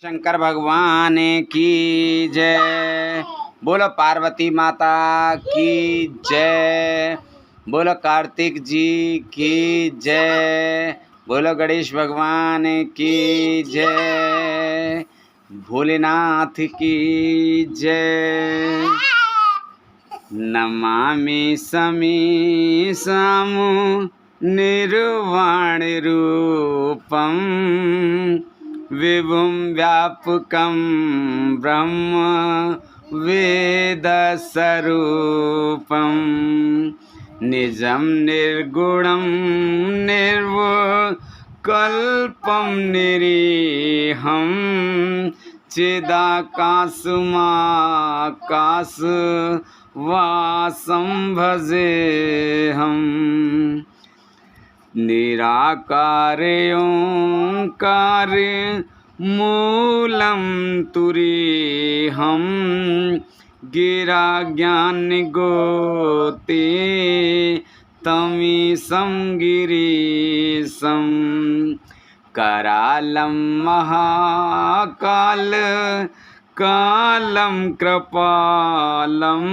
शंकर भगवान की जय। बोलो पार्वती माता की जय। बोलो कार्तिक जी की जय। बोलो गणेश भगवान की जय। भोलेनाथ की जय। नमामि समीसं निर्वाण रूपं विभुं व्यापकं ब्रह्म वेदस्वरूपं निजं निर्गुणं निर्विकल्पं निरीहं चिदाकाशमाकाशवासं भजेऽहम् निराकार मूलं तुरीहं गिरा ज्ञानगोते तमीशं गिरीशं करालं महाकाल कालं कृपालं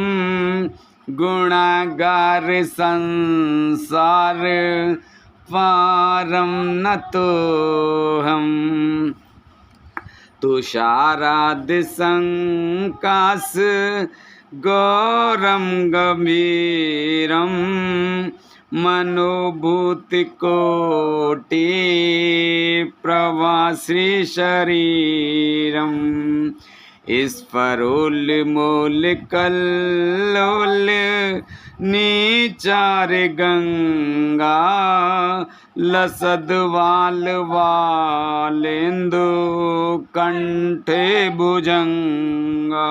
गुणागार संसार पारं नतोऽहम् तुषारादि संकाश गौरं गंभीरं मनोभूतिकोटि प्रवासी शरीरं स्फुरन्मूलकल्लोल नीचार गंगा लसद्वालवालेन्दु कंठे भुजंगा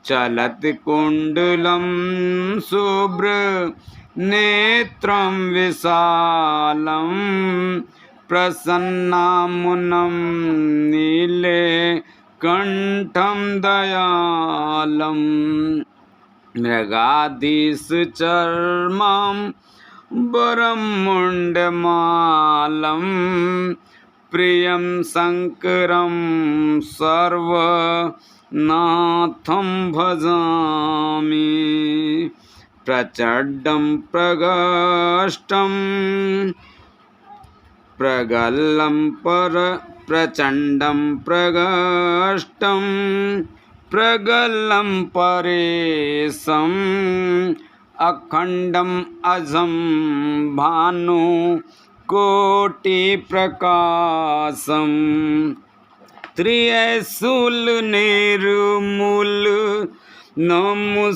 चलत कुंडलं शुभ्र नेत्रं विशालं प्रसन्नामुनं नीले कंठं दयालं मृगाधीश चर्मं वरं मुण्डमालं प्रियं शङ्करं सर्वनाथं भजामि प्रचण्डं प्रगष्टं प्रचण्डं प्रगष्टं प्रगल्लं परेशम् अखण्डम् अजं भानु कोटिप्रकाशं त्रिशूल निर्मूल नमुशूलपाणिं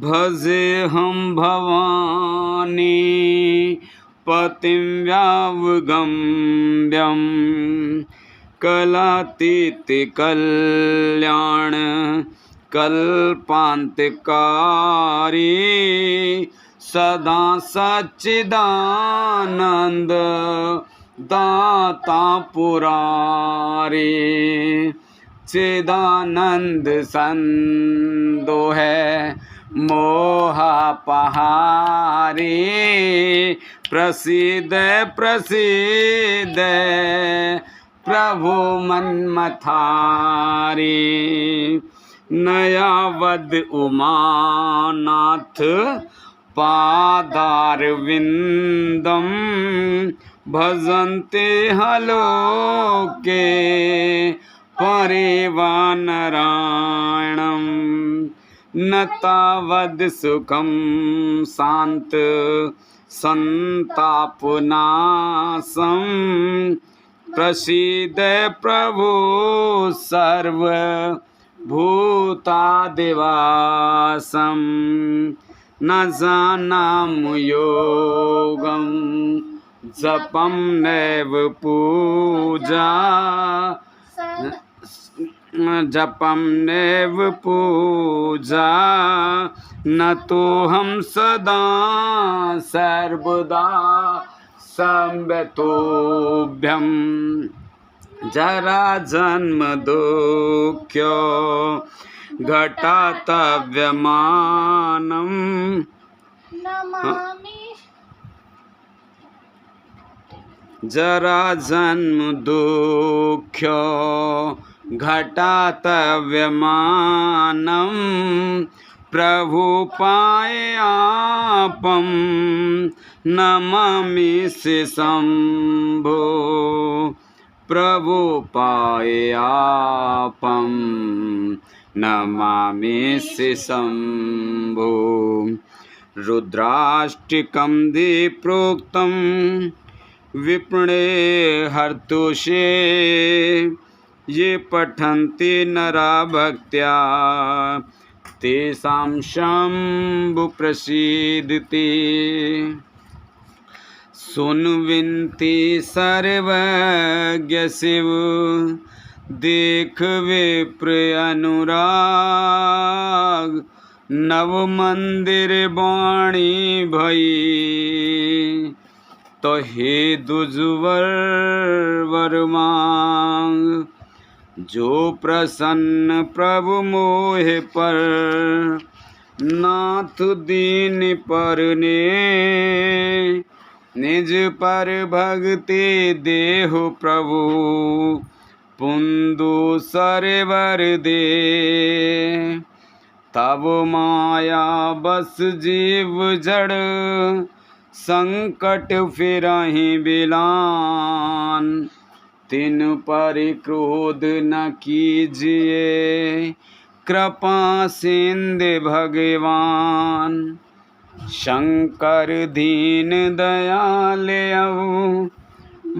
भजेऽहं भवानी पतिं व्यावगम्यं कलातीतकल्याण कल्पान्तकारी सदा सच्चिदानंद दाता पुरारी चिदानंद संदो है मोहापहारी प्रसिद्ध प्रसिद्ध प्रभु मन्मथारी नयावद उमानाथ पादारविंदम भजन्ते हलोके परिवानरायणं न तावद सुखं शांत संतापनाशं प्रसीद प्रभु सर्व भूतादिवासं न जानामि योगं जपं नैव पूजा जपं नैव पूजा न तोऽहं सदा सर्वदा संव्यतोभ्यं जरा जन्म दुःख्यो घटातव्यमानं नमामि जरा जन्म दुःख्य घटातव्यमानं प्रभु पायापं नमामि शंभो प्रभु पायापं नमामि शंभो रुद्राष्टकं दि प्रोक्तं विप्णे हर्तुषे ये पठन्ति नरा भक्त्या तेषां शंभु प्रसीदति सुनविन्ति सर्वज्ञ शिव देख विप्र अनुराग नव मंदिर वाणी भई तो हे दुजवर वर मांग जो प्रसन्न प्रभु मोहे पर नाथ दीन पर ने निज पर भक्ति देहु प्रभु पुंदु सरवर दे तब माया बस जीव जड़ संकट फिरहि बिलान तिन पर क्रोध न कीजिए कृपा सिंधु भगवान शंकर दीन दयाल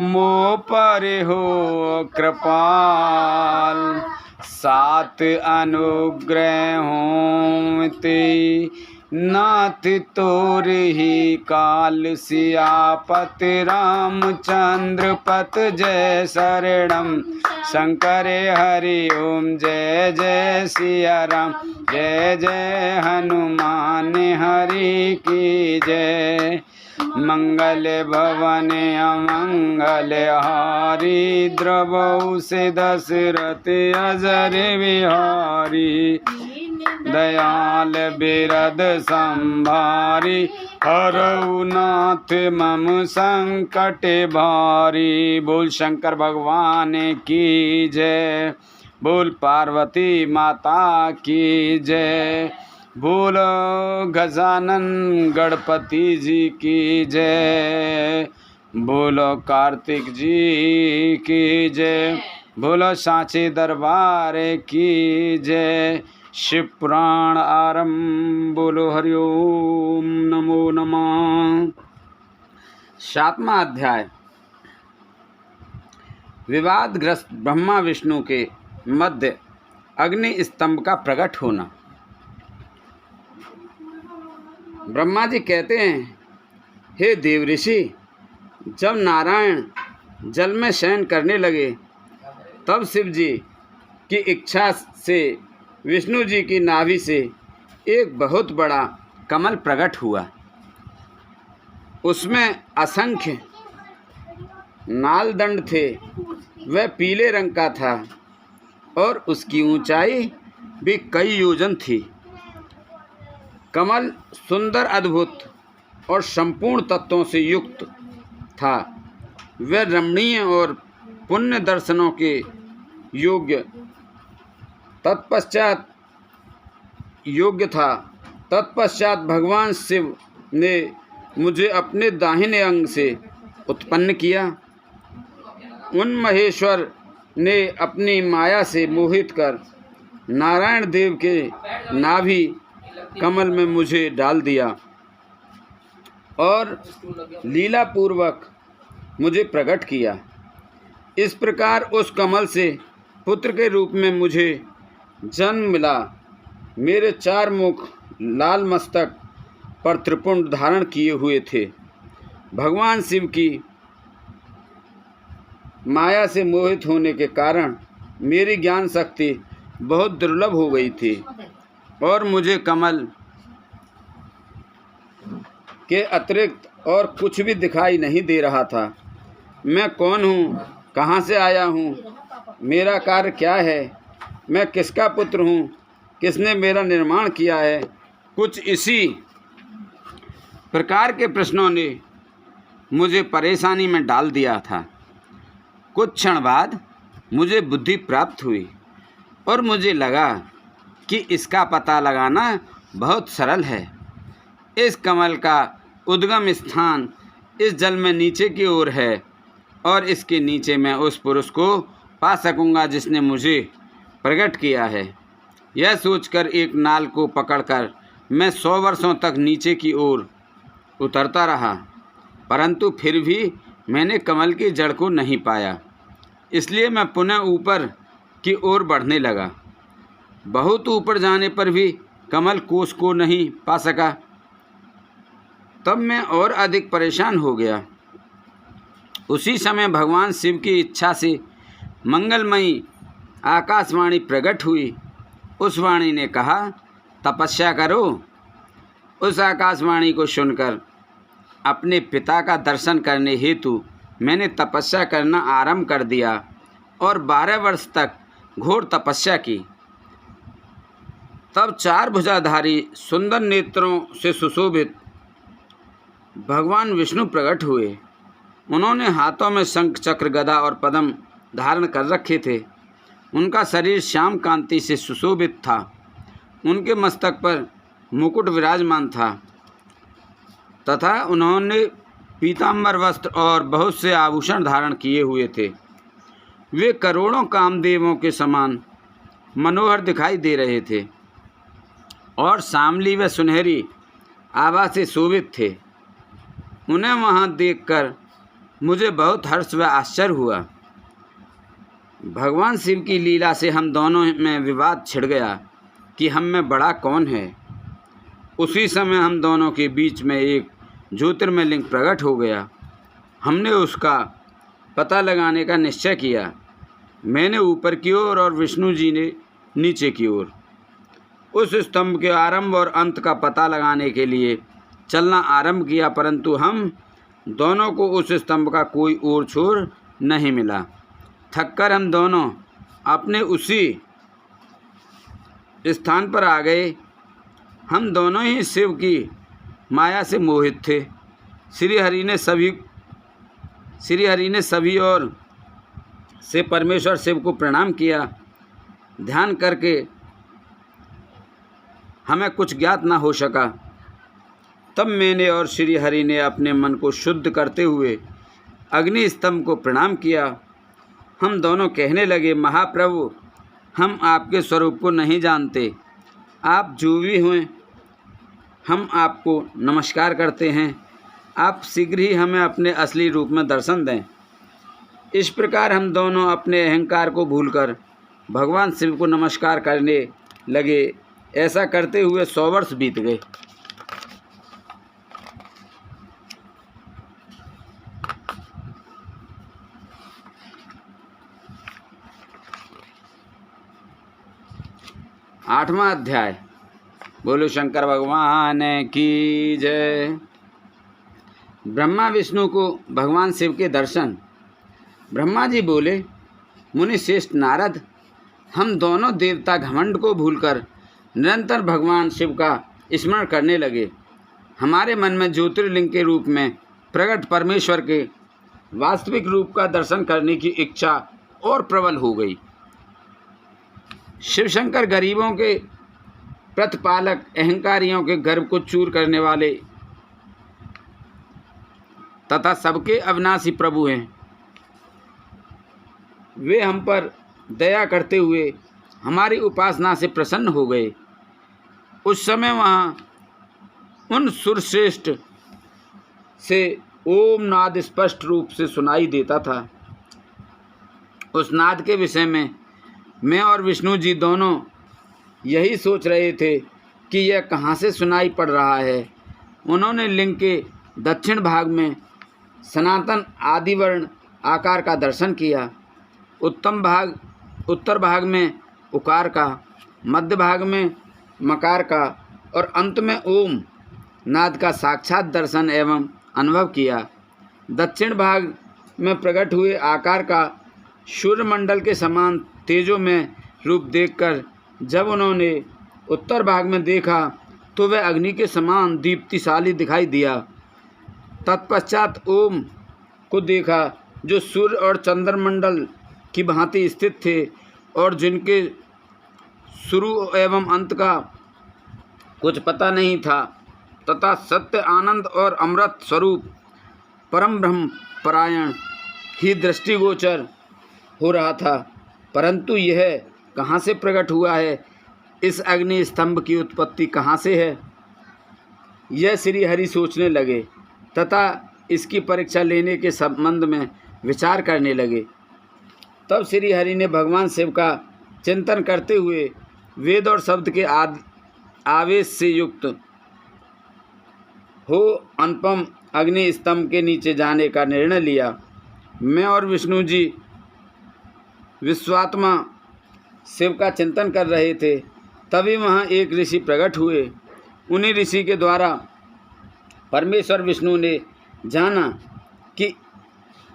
मो पर हो कृपाल सात अनुग्रह होते नाथ तोर ही काल सियापत रामचंद्र पत जय शरणम शंकर हरि ओम जय जय सिया राम जय जय हनुमान हरि की जय मंगल भवन अमंगल हारी द्रवौ से दशरथ अजर बिहारी दयाल बिरद संभारी हरऊ नाथ मम संकट भारी। बोल शंकर भगवान की जय बोल पार्वती माता की जय बोलो गजानन गणपति जी की जय बोलो कार्तिक जी की जय बोलो सांची दरबार की जय शिव पुराण आरंभ बोलो हरिओम नमो नमः। 7वां अध्याय विवादग्रस्त ब्रह्मा विष्णु के मध्य अग्नि स्तंभ का प्रकट होना। ब्रह्मा जी कहते हैं, हे देव ऋषि, जब नारायण जल में शयन करने लगे तब शिव जी की इच्छा से विष्णु जी की नाभि से एक बहुत बड़ा कमल प्रकट हुआ। उसमें असंख्य नालदंड थे। वह पीले रंग का था और उसकी ऊंचाई भी कई योजन थी। कमल सुंदर, अद्भुत और संपूर्ण तत्वों से युक्त था। वह रमणीय और पुण्य दर्शनों के योग्य था। तत्पश्चात भगवान शिव ने मुझे अपने दाहिने अंग से उत्पन्न किया। उन महेश्वर ने अपनी माया से मोहित कर नारायण देव के नाभि कमल में मुझे डाल दिया और लीला पूर्वक मुझे प्रकट किया। इस प्रकार उस कमल से पुत्र के रूप में मुझे जन्म मिला। मेरे 4 मुख लाल मस्तक पर त्रिपुंड धारण किए हुए थे। भगवान शिव की माया से मोहित होने के कारण मेरी ज्ञान शक्ति बहुत दुर्लभ हो गई थी और मुझे कमल के अतिरिक्त और कुछ भी दिखाई नहीं दे रहा था। मैं कौन हूँ, कहाँ से आया हूँ, मेरा कार्य क्या है, मैं किसका पुत्र हूँ, किसने मेरा निर्माण किया है, कुछ इसी प्रकार के प्रश्नों ने मुझे परेशानी में डाल दिया था। कुछ क्षण बाद मुझे बुद्धि प्राप्त हुई और मुझे लगा कि इसका पता लगाना बहुत सरल है। इस कमल का उद्गम स्थान इस जल में नीचे की ओर है और इसके नीचे मैं उस पुरुष को पा सकूंगा जिसने मुझे प्रकट किया है। यह सोचकर एक नाल को पकड़कर मैं 100 वर्षों तक नीचे की ओर उतरता रहा, परंतु फिर भी मैंने कमल की जड़ को नहीं पाया। इसलिए मैं पुनः ऊपर की ओर बढ़ने लगा। बहुत ऊपर जाने पर भी कमल कोष को नहीं पा सका। तब मैं और अधिक परेशान हो गया। उसी समय भगवान शिव की इच्छा से मंगलमयी आकाशवाणी प्रकट हुई। उस वाणी ने कहा, तपस्या करो। उस आकाशवाणी को सुनकर अपने पिता का दर्शन करने हेतु मैंने तपस्या करना आरंभ कर दिया और 12 वर्ष तक घोर तपस्या की। तब 4 भुजाधारी सुंदर नेत्रों से सुशोभित भगवान विष्णु प्रकट हुए। उन्होंने हाथों में शंख, चक्र, गदा और पद्म धारण कर रखे थे। उनका शरीर श्याम कांति से सुशोभित था। उनके मस्तक पर मुकुट विराजमान था तथा उन्होंने पीताम्बर वस्त्र और बहुत से आभूषण धारण किए हुए थे। वे करोड़ों कामदेवों के समान मनोहर दिखाई दे रहे थे और सांवली व सुनहरी आभा से शोभित थे। उन्हें वहाँ देखकर मुझे बहुत हर्ष व आश्चर्य हुआ। भगवान शिव की लीला से हम दोनों में विवाद छिड़ गया कि हम में बड़ा कौन है। उसी समय हम दोनों के बीच में एक ज्योतिर्मय लिंग प्रकट हो गया। हमने उसका पता लगाने का निश्चय किया। मैंने ऊपर की ओर और विष्णु जी ने नीचे की ओर। उस स्तंभ के आरंभ और अंत का पता लगाने के लिए चलना आरंभ किया, परंतु हम दोनों को उस स्तंभ का कोई ओर छोर नहीं मिला। थककर हम दोनों अपने उसी स्थान पर आ गए। हम दोनों ही शिव की माया से मोहित थे। श्री हरि ने सभी ओर से परमेश्वर शिव को प्रणाम किया। ध्यान करके हमें कुछ ज्ञात न हो सका। तब मैंने और श्री हरि ने अपने मन को शुद्ध करते हुए अग्नि स्तंभ को प्रणाम किया। हम दोनों कहने लगे, महाप्रभु, हम आपके स्वरूप को नहीं जानते। आप जो भी हुए, हम आपको नमस्कार करते हैं। आप शीघ्र ही हमें अपने असली रूप में दर्शन दें। इस प्रकार हम दोनों अपने अहंकार को भूलकर भगवान शिव को नमस्कार करने लगे। ऐसा करते हुए 100 वर्ष बीत गए। आठवां अध्याय। बोलो शंकर भगवान की जय। ब्रह्मा विष्णु को भगवान शिव के दर्शन। ब्रह्मा जी बोले, मुनि श्रेष्ठ नारद, हम दोनों देवता घमंड को भूलकर निरंतर भगवान शिव का स्मरण करने लगे। हमारे मन में ज्योतिर्लिंग के रूप में प्रकट परमेश्वर के वास्तविक रूप का दर्शन करने की इच्छा और प्रबल हो गई। शिवशंकर गरीबों के प्रतिपालक, अहंकारियों के गर्व को चूर करने वाले तथा सबके अविनाशी प्रभु हैं। वे हम पर दया करते हुए हमारी उपासना से प्रसन्न हो गए। उस समय वहाँ उन सुरश्रेष्ठ से ओम नाद स्पष्ट रूप से सुनाई देता था। उस नाद के विषय में मैं और विष्णु जी दोनों यही सोच रहे थे कि यह कहाँ से सुनाई पड़ रहा है। उन्होंने लिंग के दक्षिण भाग में सनातन आदिवर्ण आकार का दर्शन किया। उत्तर भाग में उकार का, मध्य भाग में मकार का और अंत में ओम नाद का साक्षात दर्शन एवं अनुभव किया। दक्षिण भाग में प्रकट हुए आकार का सूर्यमंडल के समान तेजोमय रूप देखकर जब उन्होंने उत्तर भाग में देखा तो वह अग्नि के समान दीप्तिशाली दिखाई दिया। तत्पश्चात ओम को देखा, जो सूर्य और चंद्रमंडल की भांति स्थित थे और जिनके शुरू एवं अंत का कुछ पता नहीं था, तथा सत्य, आनंद और अमृत स्वरूप परम ब्रह्म परायण ही दृष्टिगोचर हो रहा था। परंतु यह कहाँ से प्रकट हुआ है? इस अग्नि स्तंभ की उत्पत्ति कहाँ से है? यह श्री हरि सोचने लगे तथा इसकी परीक्षा लेने के संबंध में विचार करने लगे। तब श्री हरि ने भगवान शिव का चिंतन करते हुए वेद और शब्द के आवेश से युक्त हो अनुपम अग्नि स्तंभ के नीचे जाने का निर्णय लिया। मैं और विष्णु जी विश्वात्मा शिव का चिंतन कर रहे थे। तभी वहाँ एक ऋषि प्रकट हुए। उन्हीं ऋषि के द्वारा परमेश्वर विष्णु ने जाना कि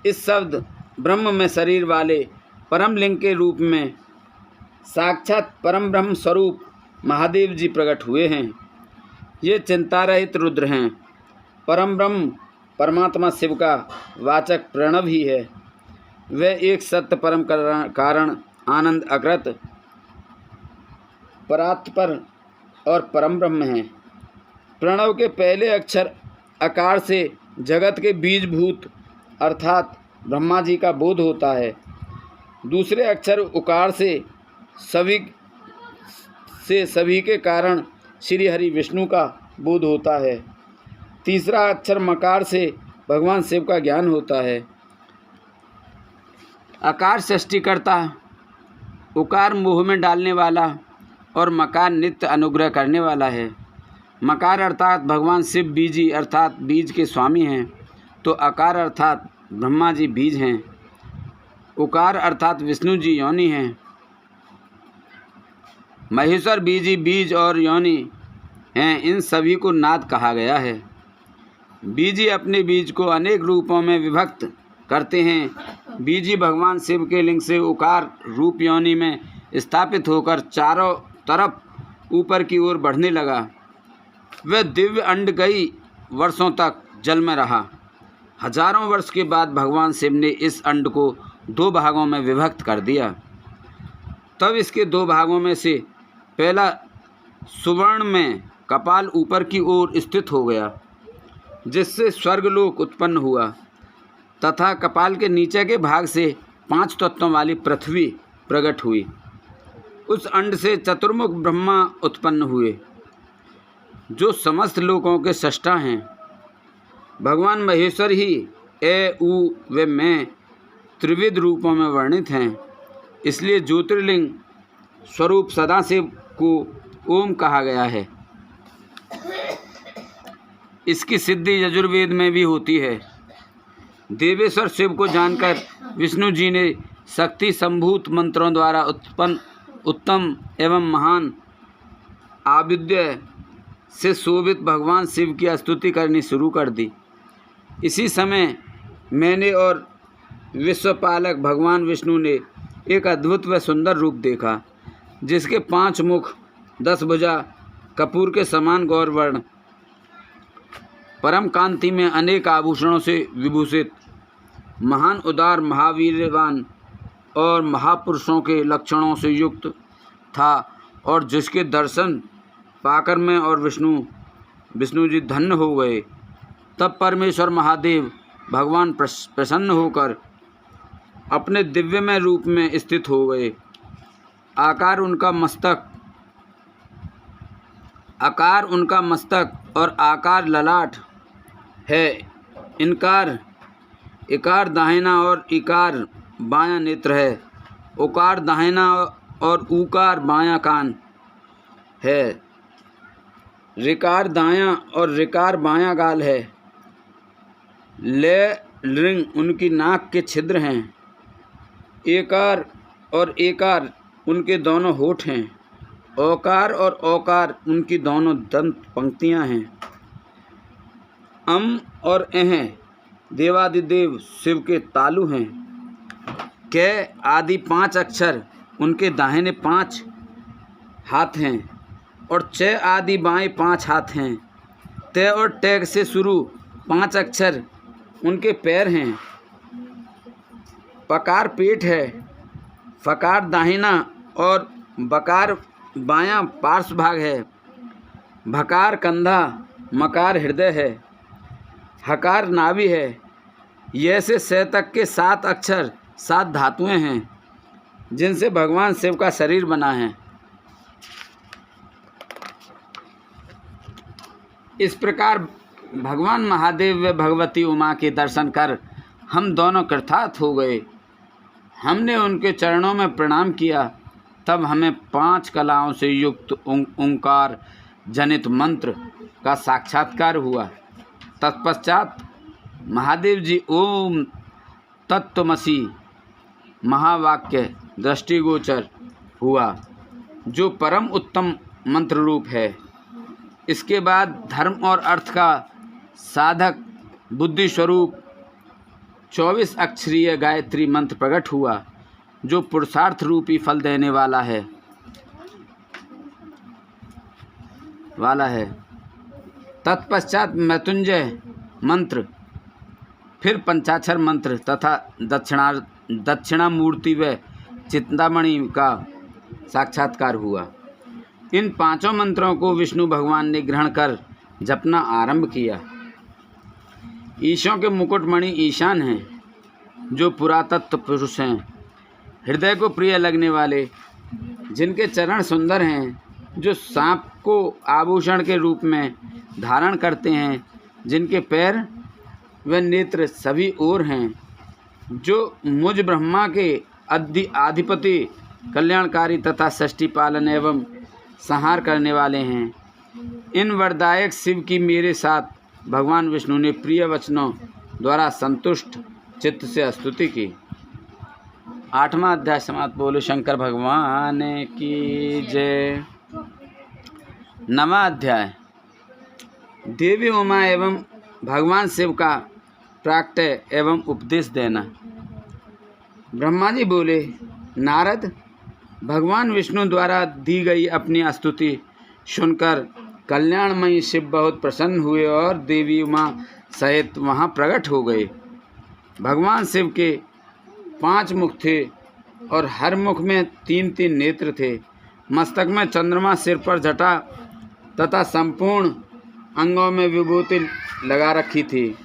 इस शब्द ब्रह्म में शरीर वाले परम लिंग के रूप में साक्षात परम ब्रह्म स्वरूप महादेव जी प्रकट हुए हैं। ये चिंता रहित रुद्र हैं। परम ब्रह्म परमात्मा शिव का वाचक प्रणव ही है। वह एक सत्य परम कारण, आनंद, अकृत, परात्पर और परम ब्रह्म है। प्रणव के पहले अक्षर आकार से जगत के बीजभूत अर्थात ब्रह्मा जी का बोध होता है। दूसरे अक्षर उकार से सभी के कारण श्री हरि विष्णु का बोध होता है। तीसरा अक्षर मकार से भगवान शिव का ज्ञान होता है। आकार सृष्टिकर्ता, उकार मोह में डालने वाला और मकार नित्य अनुग्रह करने वाला है। मकार अर्थात भगवान शिव बीजी अर्थात बीज के स्वामी हैं, तो आकार अर्थात ब्रह्मा जी बीज हैं। उकार अर्थात विष्णु जी योनि हैं। महेश्वर बीजी बीज और योनि हैं। इन सभी को नाद कहा गया है। बीजी अपने बीज को अनेक रूपों में विभक्त करते हैं। बीजी भगवान शिव के लिंग से उकार रूप योनि में स्थापित होकर चारों तरफ ऊपर की ओर बढ़ने लगा। वह दिव्य अंड कई वर्षों तक जल में रहा। हजारों वर्ष के बाद भगवान शिव ने इस अंड को 2 भागों में विभक्त कर दिया। तब इसके 2 भागों में से पहला सुवर्ण में कपाल ऊपर की ओर स्थित हो गया, जिससे स्वर्गलोक उत्पन्न हुआ, तथा कपाल के नीचे के भाग से 5 तत्वों वाली पृथ्वी प्रकट हुई। उस अंड से चतुर्मुख ब्रह्मा उत्पन्न हुए, जो समस्त लोकों के सृष्टा हैं। भगवान महेश्वर ही ए, उ व मैं त्रिविध रूपों में वर्णित हैं। इसलिए ज्योतिर्लिंग स्वरूप सदाशिव को ओम कहा गया है। इसकी सिद्धि यजुर्वेद में भी होती है। देवेश्वर शिव को जानकर विष्णु जी ने शक्ति संभूत मंत्रों द्वारा उत्पन्न उत्तम एवं महान आविद्य से शोभित भगवान शिव की स्तुति करनी शुरू कर दी। इसी समय मैंने और विश्वपालक भगवान विष्णु ने एक अद्भुत व सुंदर रूप देखा, जिसके 5 मुख, 10 भुजा, कपूर के समान गौरवर्ण, परम कांति में अनेक आभूषणों से विभूषित, महान उदार, महावीरवान और महापुरुषों के लक्षणों से युक्त था, और जिसके दर्शन पाकर मैं और विष्णु जी धन्य हो गए। तब परमेश्वर महादेव भगवान प्रसन्न होकर अपने दिव्यमय रूप में स्थित हो गए। आकार उनका मस्तक और आकार ललाट है। इकार दाहिना और इकार बायां नेत्र है। उकार दाहिना और ऊकार बायां कान है। ऋकार दायां और ऋकार बायां गाल है। ले लिंग उनकी नाक के छिद्र हैं। एकार और एकार उनके दोनों होठ हैं। ओकार और ओकार उनकी दोनों दंत पंक्तियां हैं। अम और एह देवादिदेव शिव के तालु हैं। कै आदि 5 अक्षर उनके दाहिने 5 हाथ हैं, और च आदि बाएं 5 हाथ हैं। तय और टैग से शुरू 5 अक्षर उनके पैर हैं। पकार पेट है, फकार दाहिना और बकार बायां पार्श्व भाग है। भकार कंधा, मकार हृदय है, हकार नाभि है। यह से स तक के 7 अक्षर 7 धातुएं हैं जिनसे भगवान शिव का शरीर बना है। इस प्रकार भगवान महादेव व भगवती उमा के दर्शन कर हम दोनों कृतार्थ हो गए। हमने उनके चरणों में प्रणाम किया। तब हमें 5 कलाओं से युक्त ओंकार जनित मंत्र का साक्षात्कार हुआ। तत्पश्चात महादेव जी ओम तत्त्वमसि महावाक्य दृष्टिगोचर हुआ, जो परम उत्तम मंत्र रूप है। इसके बाद धर्म और अर्थ का साधक बुद्धि स्वरूप 24 अक्षरीय गायत्री मंत्र प्रकट हुआ, जो पुरुषार्थ रूपी फल देने वाला है। तत्पश्चात मृत्युंजय मंत्र, फिर पंचाक्षर मंत्र तथा दक्षिणामूर्ति व चिंतामणि का साक्षात्कार हुआ। इन 5 मंत्रों को विष्णु भगवान ने ग्रहण कर जपना आरंभ किया। ईशों के मुकुटमणि ईशान हैं, जो पुरातत्व पुरुष हैं, हृदय को प्रिय लगने वाले, जिनके चरण सुंदर हैं, जो सांप को आभूषण के रूप में धारण करते हैं, जिनके पैर व नेत्र सभी ओर हैं, जो मुझ ब्रह्मा के अधिपति कल्याणकारी तथा षष्ठी पालन एवं संहार करने वाले हैं। इन वरदायक शिव की मेरे साथ भगवान विष्णु ने प्रिय वचनों द्वारा संतुष्ट चित्त से स्तुति की। 8वां अध्याय समाप्त। बोलो शंकर भगवान की जय। 9वां अध्याय देवी उमा एवं भगवान शिव का प्राकट्य एवं उपदेश देना। ब्रह्मा जी बोले, नारद, भगवान विष्णु द्वारा दी गई अपनी स्तुति सुनकर कल्याणमयी शिव बहुत प्रसन्न हुए और देवी उमा सहित वहाँ प्रकट हो गए। भगवान शिव के 5 मुख थे और हर मुख में 3-3 नेत्र थे। मस्तक में चंद्रमा, सिर पर जटा तथा संपूर्ण अंगों में विभूति लगा रखी थी।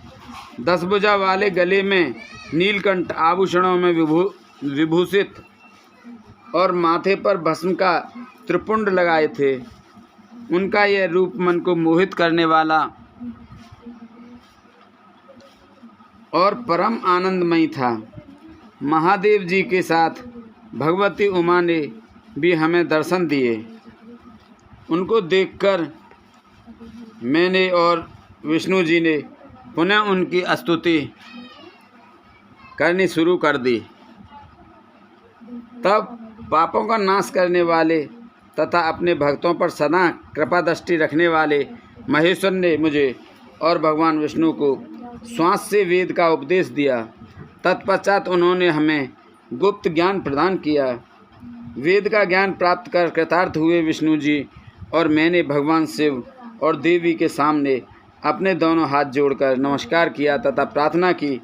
10 भुजा वाले गले में नीलकंठ आभूषणों में विभूषित और माथे पर भस्म का त्रिपुंड लगाए थे। उनका यह रूप मन को मोहित करने वाला और परम आनंदमयी था। महादेव जी के साथ भगवती उमा ने भी हमें दर्शन दिए। उनको देखकर मैंने और विष्णु जी ने पुनः उनकी स्तुति करनी शुरू कर दी। तब पापों का नाश करने वाले तथा अपने भक्तों पर सदा कृपा दृष्टि रखने वाले महेश्वर ने मुझे और भगवान विष्णु को श्वास से वेद का उपदेश दिया। तत्पश्चात उन्होंने हमें गुप्त ज्ञान प्रदान किया। वेद का ज्ञान प्राप्त कर कृतार्थ हुए विष्णु जी और मैंने भगवान शिव और देवी के सामने अपने दोनों हाथ जोड़कर नमस्कार किया तथा प्रार्थना की।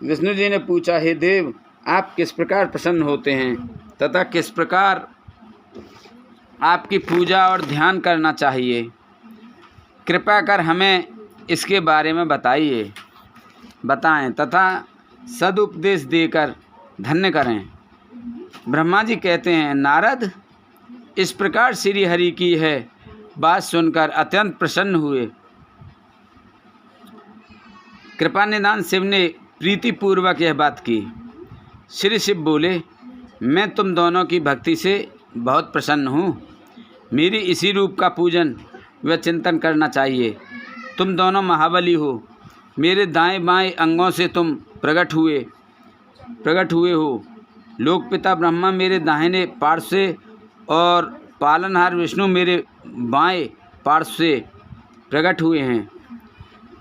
विष्णु जी ने पूछा, हे देव, आप किस प्रकार प्रसन्न होते हैं तथा किस प्रकार आपकी पूजा और ध्यान करना चाहिए? कृपया कर हमें इसके बारे में बताएं तथा सदुपदेश देकर धन्य करें। ब्रह्मा जी कहते हैं, नारद, इस प्रकार श्री हरि की है बात सुनकर अत्यंत प्रसन्न हुए। कृपा निधान शिव ने प्रीतिपूर्वक यह बात की। श्री शिव बोले, मैं तुम दोनों की भक्ति से बहुत प्रसन्न हूँ। मेरी इसी रूप का पूजन व चिंतन करना चाहिए। तुम दोनों महाबली हो। मेरे दाएं बाएं अंगों से तुम प्रकट हुए हो। लोकपिता ब्रह्मा मेरे दाहिने पार्श्व से और पालनहार विष्णु मेरे बाएं पार्श्व से प्रकट हुए हैं।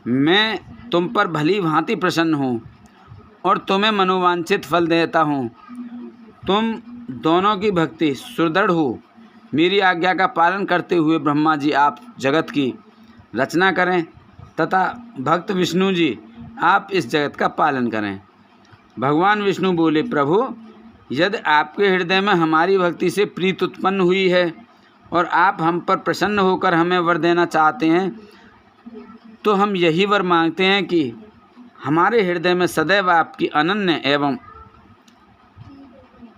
मैं तुम पर भली भांति प्रसन्न हूँ और तुम्हें मनोवांछित फल देता हूँ। तुम दोनों की भक्ति सुदृढ़ हो। मेरी आज्ञा का पालन करते हुए ब्रह्मा जी आप जगत की रचना करें तथा भक्त विष्णु जी, आप इस जगत का पालन करें। भगवान विष्णु बोले, प्रभु, यदि आपके हृदय में हमारी भक्ति से प्रीति उत्पन्न हुई है और आप हम पर प्रसन्न होकर हमें वर देना चाहते हैं, तो हम यही वर मांगते हैं कि हमारे हृदय में सदैव आपकी अनन्य एवं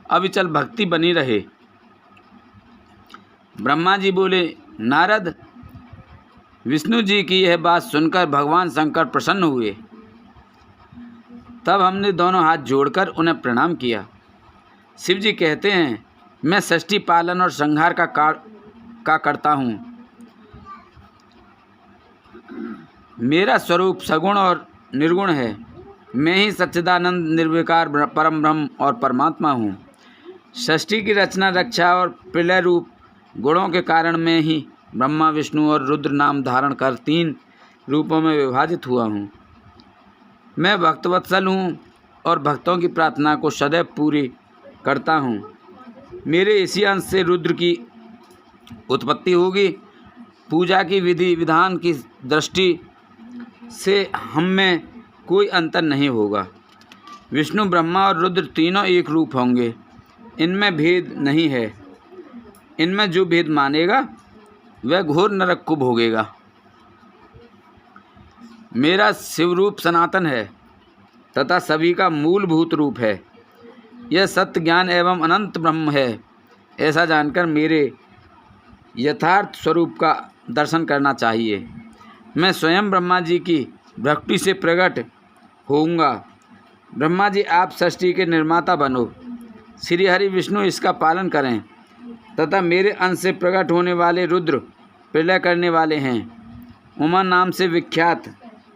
अविचल भक्ति बनी रहे। ब्रह्मा जी बोले, नारद, विष्णु जी की यह बात सुनकर भगवान शंकर प्रसन्न हुए। तब हमने दोनों हाथ जोड़कर उन्हें प्रणाम किया। शिव जी कहते हैं, मैं सृष्टि पालन और संहार का करता हूँ। मेरा स्वरूप सगुण और निर्गुण है। मैं ही सच्चिदानंद निर्विकार परम ब्रह्म और परमात्मा हूँ। सृष्टि की रचना, रक्षा और प्रलय रूप गुणों के कारण मैं ही ब्रह्मा, विष्णु और रुद्र नाम धारण कर 3 रूपों में विभाजित हुआ हूँ। मैं भक्तवत्सल हूँ और भक्तों की प्रार्थना को सदैव पूरी करता हूँ। मेरे इसी अंश से रुद्र की उत्पत्ति होगी। पूजा की विधि विधान की दृष्टि से हम में कोई अंतर नहीं होगा। विष्णु, ब्रह्मा और रुद्र तीनों एक रूप होंगे। इनमें भेद नहीं है। इनमें जो भेद मानेगा वह घोर नरक को भोगेगा। मेरा शिवरूप सनातन है तथा सभी का मूलभूत रूप है। यह सत्य, ज्ञान एवं अनंत ब्रह्म है। ऐसा जानकर मेरे यथार्थ स्वरूप का दर्शन करना चाहिए। मैं स्वयं ब्रह्मा जी की भक्ति से प्रकट होऊंगा। ब्रह्मा जी, आप सृष्टि के निर्माता बनो। श्री हरि विष्णु इसका पालन करें तथा मेरे अंश से प्रकट होने वाले रुद्र प्रलय करने वाले हैं। उमा नाम से विख्यात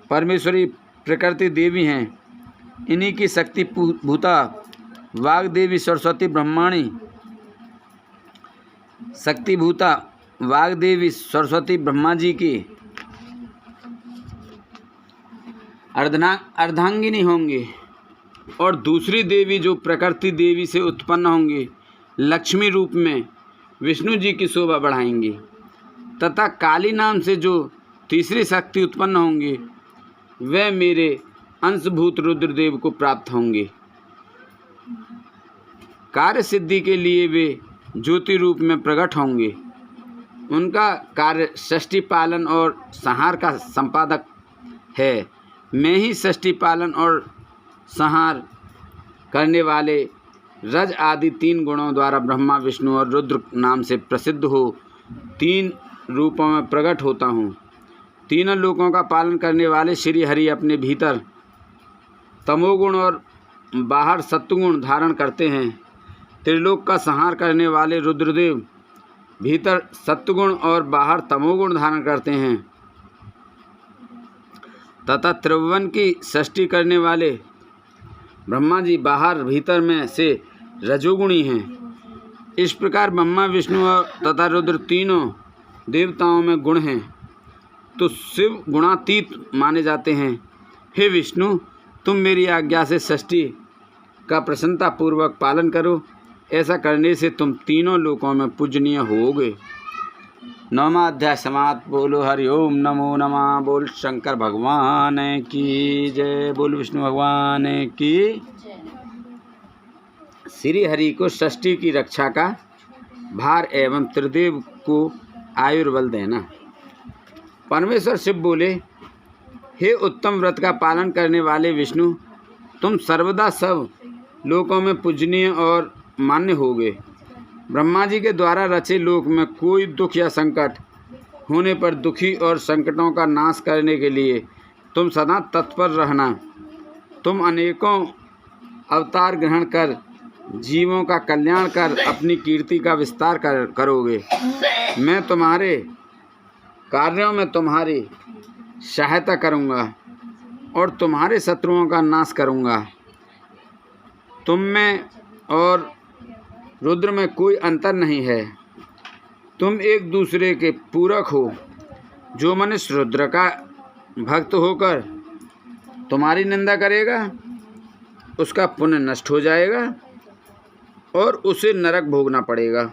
परमेश्वरी प्रकृति देवी हैं। इन्हीं की शक्ति भूता वाग देवी सरस्वती ब्रह्माणी, शक्ति भूता वाग देवी सरस्वती ब्रह्मा जी की अर्धांगिनी होंगी और दूसरी देवी जो प्रकृति देवी से उत्पन्न होंगी लक्ष्मी रूप में विष्णु जी की शोभा बढ़ाएंगी तथा काली नाम से जो तीसरी शक्ति उत्पन्न होंगी वे मेरे अंशभूत रुद्रदेव को प्राप्त होंगे। कार्य सिद्धि के लिए वे ज्योति रूप में प्रकट होंगे। उनका कार्य सृष्टि पालन और संहार का संपादक है। मैं ही सृष्टि पालन और संहार करने वाले रज आदि 3 गुणों द्वारा ब्रह्मा, विष्णु और रुद्र नाम से प्रसिद्ध हो 3 रूपों में प्रकट होता हूँ। तीनों लोकों का पालन करने वाले श्री हरि अपने भीतर तमोगुण और बाहर सत्वगुण धारण करते हैं। त्रिलोक का संहार करने वाले रुद्रदेव भीतर सत्वगुण और बाहर तमोगुण धारण करते हैं तथा त्रिभुवन की सृष्टि करने वाले ब्रह्मा जी बाहर भीतर में से रजोगुणी हैं। इस प्रकार ब्रह्मा, विष्णु तथा रुद्र तीनों देवताओं में गुण हैं तो शिव गुणातीत माने जाते हैं। हे विष्णु, तुम मेरी आज्ञा से सृष्टि का प्रसन्नतापूर्वक पालन करो। ऐसा करने से तुम तीनों लोकों में पूजनीय होगे। 9वां अध्याय समाप्त। बोलो हरि ओम नमो नमः। बोल शंकर भगवान की जय। बोल विष्णु भगवान की। श्री हरि को सृष्टि की रक्षा का भार एवं त्रिदेव को आयुर्बल देना। परमेश्वर शिव बोले, हे उत्तम व्रत का पालन करने वाले विष्णु, तुम सर्वदा सब लोकों में पूजनीय और मान्य होगे। ब्रह्मा जी के द्वारा रचे लोक में कोई दुख या संकट होने पर दुखी और संकटों का नाश करने के लिए तुम सदा तत्पर रहना। तुम अनेकों अवतार ग्रहण कर जीवों का कल्याण कर अपनी कीर्ति का विस्तार करोगे। मैं तुम्हारे कार्यों में तुम्हारी सहायता करूँगा और तुम्हारे शत्रुओं का नाश करूँगा। तुम में और रुद्र में कोई अंतर नहीं है। तुम एक दूसरे के पूरक हो। जो मनुष्य रुद्र का भक्त होकर तुम्हारी निंदा करेगा उसका पुण्य नष्ट हो जाएगा और उसे नरक भोगना पड़ेगा।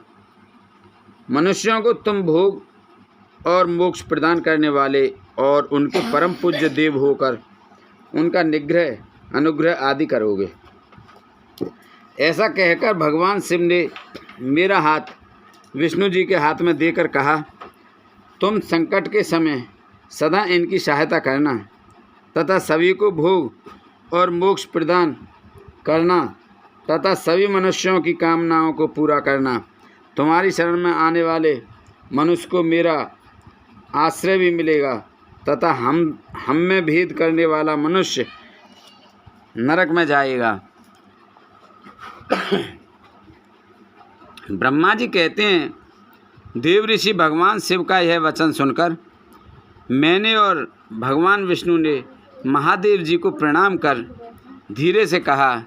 मनुष्यों को तुम भोग और मोक्ष प्रदान करने वाले और उनके परम पूज्य देव होकर उनका निग्रह अनुग्रह आदि करोगे। ऐसा कहकर भगवान शिव ने मेरा हाथ विष्णु जी के हाथ में देकर कहा, तुम संकट के समय सदा इनकी सहायता करना तथा सभी को भोग और मोक्ष प्रदान करना तथा सभी मनुष्यों की कामनाओं को पूरा करना। तुम्हारी शरण में आने वाले मनुष्य को मेरा आश्रय भी मिलेगा तथा हम में भेद करने वाला मनुष्य नरक में जाएगा। ब्रह्मा जी कहते हैं, देव ऋषि भगवान शिव का यह वचन सुनकर मैंने और भगवान विष्णु ने महादेव जी को प्रणाम कर धीरे से कहा,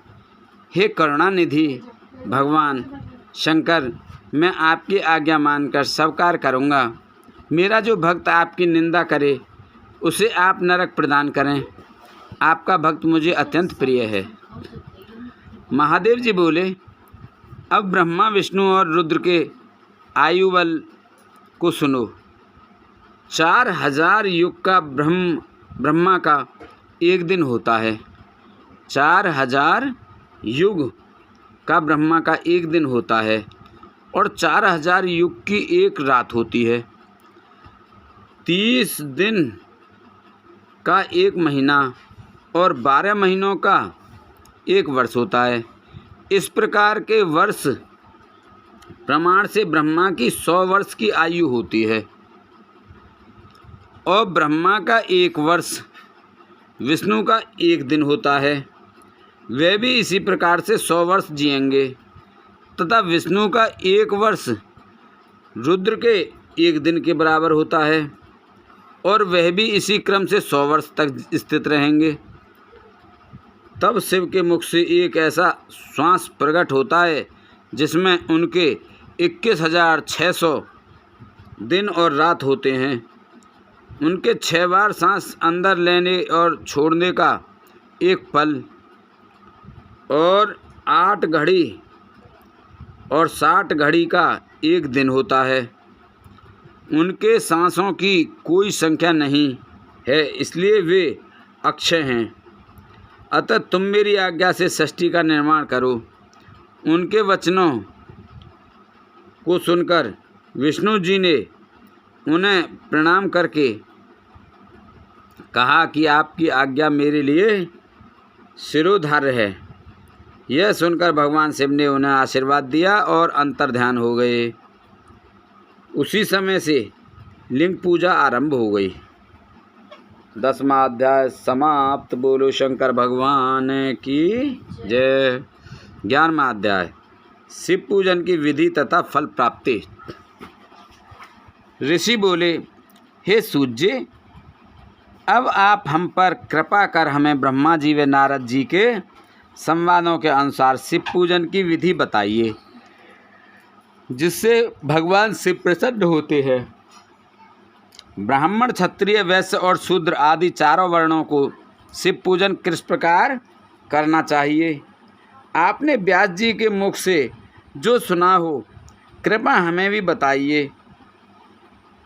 हे करुणानिधि भगवान शंकर, मैं आपकी आज्ञा मानकर सब कार्य करूँगा। मेरा जो भक्त आपकी निंदा करे उसे आप नरक प्रदान करें। आपका भक्त मुझे अत्यंत प्रिय है। महादेव जी बोले, अब ब्रह्मा विष्णु और रुद्र के आयु बल को सुनो। 4000 युग का ब्रह्मा का एक दिन होता है। 4000 युग का ब्रह्मा का एक दिन होता है और 4000 युग की एक रात होती है। 30 दिन का एक महीना और 12 महीनों का एक वर्ष होता है। इस प्रकार के वर्ष प्रमाण से ब्रह्मा की 100 वर्ष की आयु होती है और ब्रह्मा का एक वर्ष विष्णु का एक दिन होता है। वे भी इसी प्रकार से 100 वर्ष जिएंगे तथा विष्णु का एक वर्ष रुद्र के एक दिन के बराबर होता है और वह भी इसी क्रम से 100 वर्ष तक स्थित रहेंगे। तब शिव के मुख से एक ऐसा श्वास प्रकट होता है जिसमें उनके 21,600 दिन और रात होते हैं। उनके 6 बार सांस अंदर लेने और छोड़ने का एक पल और 8 घड़ी और 60 घड़ी का एक दिन होता है। उनके सांसों की कोई संख्या नहीं है, इसलिए वे अक्षय हैं। अतः तुम मेरी आज्ञा से सृष्टि का निर्माण करो। उनके वचनों को सुनकर विष्णु जी ने उन्हें प्रणाम करके कहा कि आपकी आज्ञा मेरे लिए शिरोधार्य है। यह सुनकर भगवान शिव ने उन्हें आशीर्वाद दिया और अंतर्ध्यान हो गए। उसी समय से लिंग पूजा आरंभ हो गई। 10वां अध्याय समाप्त। बोलो शंकर भगवान की जय। 11वां अध्याय शिव पूजन की विधि तथा फल प्राप्ति। ऋषि बोले, हे सूज्य, अब आप हम पर कृपा कर हमें ब्रह्मा जी व नारद जी के संवादों के अनुसार शिव पूजन की विधि बताइए, जिससे भगवान शिव प्रसन्न होते हैं। ब्राह्मण, क्षत्रिय, वैश्य और शूद्र आदि चारों वर्णों को शिव पूजन किस प्रकार करना चाहिए, आपने व्यास जी के मुख से जो सुना हो कृपा हमें भी बताइए।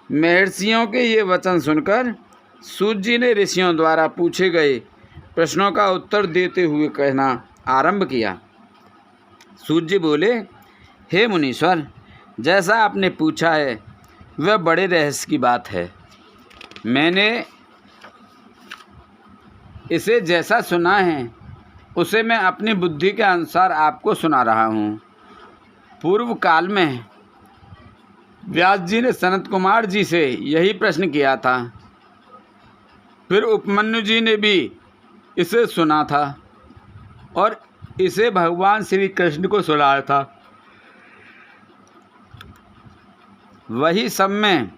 महर्षियों के ये वचन सुनकर सूत जी ने ऋषियों द्वारा पूछे गए प्रश्नों का उत्तर देते हुए कहना आरंभ किया। सूत जी बोले, हे मुनीश्वर, जैसा आपने पूछा है वह बड़े रहस्य की बात है। मैंने इसे जैसा सुना है उसे मैं अपनी बुद्धि के अनुसार आपको सुना रहा हूँ। पूर्व काल में व्यास जी ने सनत कुमार जी से यही प्रश्न किया था। फिर उपमन्यु जी ने भी इसे सुना था और इसे भगवान श्री कृष्ण को सुनाया था। वही सब में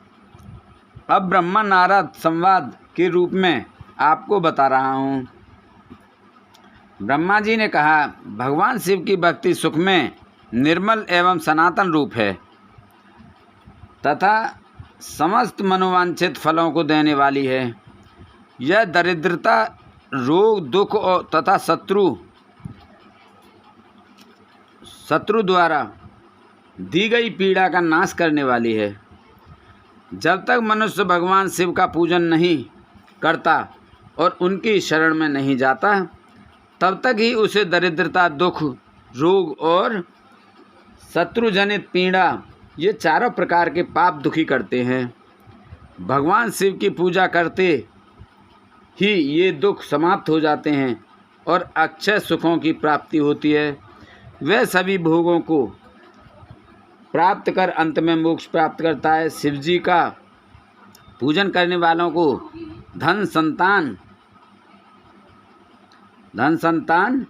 अब ब्रह्मा नारद संवाद के रूप में आपको बता रहा हूँ। ब्रह्मा जी ने कहा, भगवान शिव की भक्ति सुख में निर्मल एवं सनातन रूप है तथा समस्त मनोवांछित फलों को देने वाली है। यह दरिद्रता, रोग, दुख और तथा शत्रु द्वारा दी गई पीड़ा का नाश करने वाली है। जब तक मनुष्य भगवान शिव का पूजन नहीं करता और उनकी शरण में नहीं जाता, तब तक ही उसे दरिद्रता, दुख, रोग और शत्रुजनित पीड़ा, ये चारों प्रकार के पाप दुखी करते हैं। भगवान शिव की पूजा करते ही ये दुख समाप्त हो जाते हैं और अक्षय सुखों की प्राप्ति होती है। वह सभी भोगों को प्राप्त कर अंत में मोक्ष प्राप्त करता है। शिव जी का पूजन करने वालों को धन संतान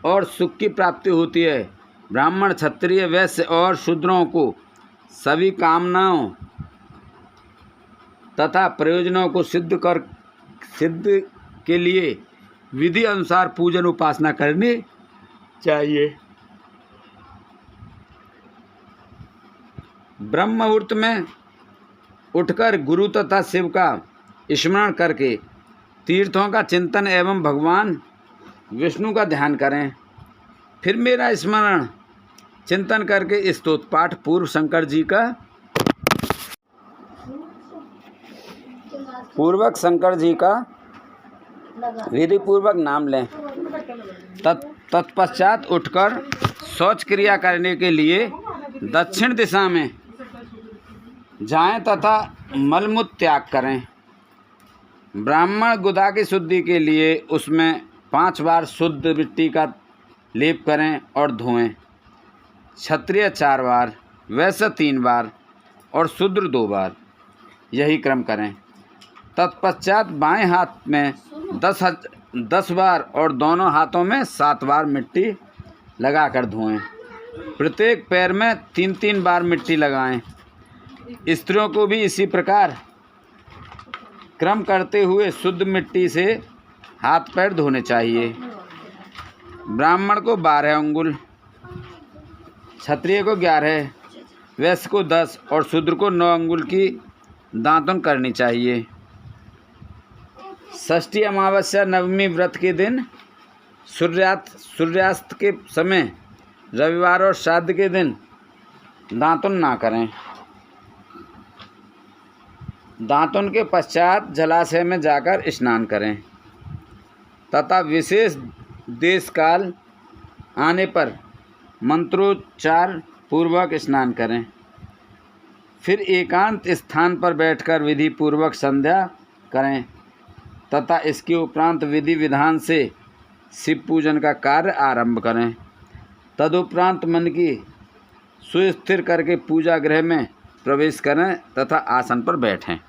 और सुख की प्राप्ति होती है। ब्राह्मण, क्षत्रिय, वैश्य और शूद्रों को सभी कामनाओं तथा प्रयोजनों को सिद्ध के लिए विधि अनुसार पूजन उपासना करनी चाहिए। ब्रह्म मुहूर्त में उठकर गुरु तथा शिव का स्मरण करके तीर्थों का चिंतन एवं भगवान विष्णु का ध्यान करें। फिर मेरा स्मरण चिंतन करके स्तोत्र पाठ पूर्व शंकर जी का विधि पूर्वक नाम लें। तत्पश्चात उठकर शौच क्रिया करने के लिए दक्षिण दिशा में जाएं तथा मलमूत्र त्याग करें। ब्राह्मण गुदा की शुद्धि के लिए उसमें 5 बार शुद्ध मिट्टी का लेप करें और धोएं। क्षत्रिय 4 बार, वैश्य 3 बार और शूद्र 2 बार, यही क्रम करें। तत्पश्चात बाएं हाथ में 10 बार और दोनों हाथों में 7 बार मिट्टी लगाकर धोएं। प्रत्येक पैर में 3-3 बार मिट्टी लगाएं। स्त्रियों को भी इसी प्रकार क्रम करते हुए शुद्ध मिट्टी से हाथ पैर धोने चाहिए। ब्राह्मण को 12 अंगुल, क्षत्रिय को 11, वैश्य को 10 और शूद्र को 9 अंगुल की दातुन करनी चाहिए। षष्ठी, अमावस्या, नवमी व्रत के दिन, सूर्यास्त के समय, रविवार और श्राद्ध के दिन दातुन ना करें। दातुन के पश्चात जलाशय में जाकर स्नान करें तथा विशेष देश काल आने पर मंत्रोच्चार पूर्वक स्नान करें। फिर एकांत स्थान पर बैठकर विधि पूर्वक संध्या करें तथा इसके उपरांत विधि विधान से शिव पूजन का कार्य आरंभ करें। तदुपरांत मन की सुस्थिर करके पूजा गृह में प्रवेश करें तथा आसन पर बैठें।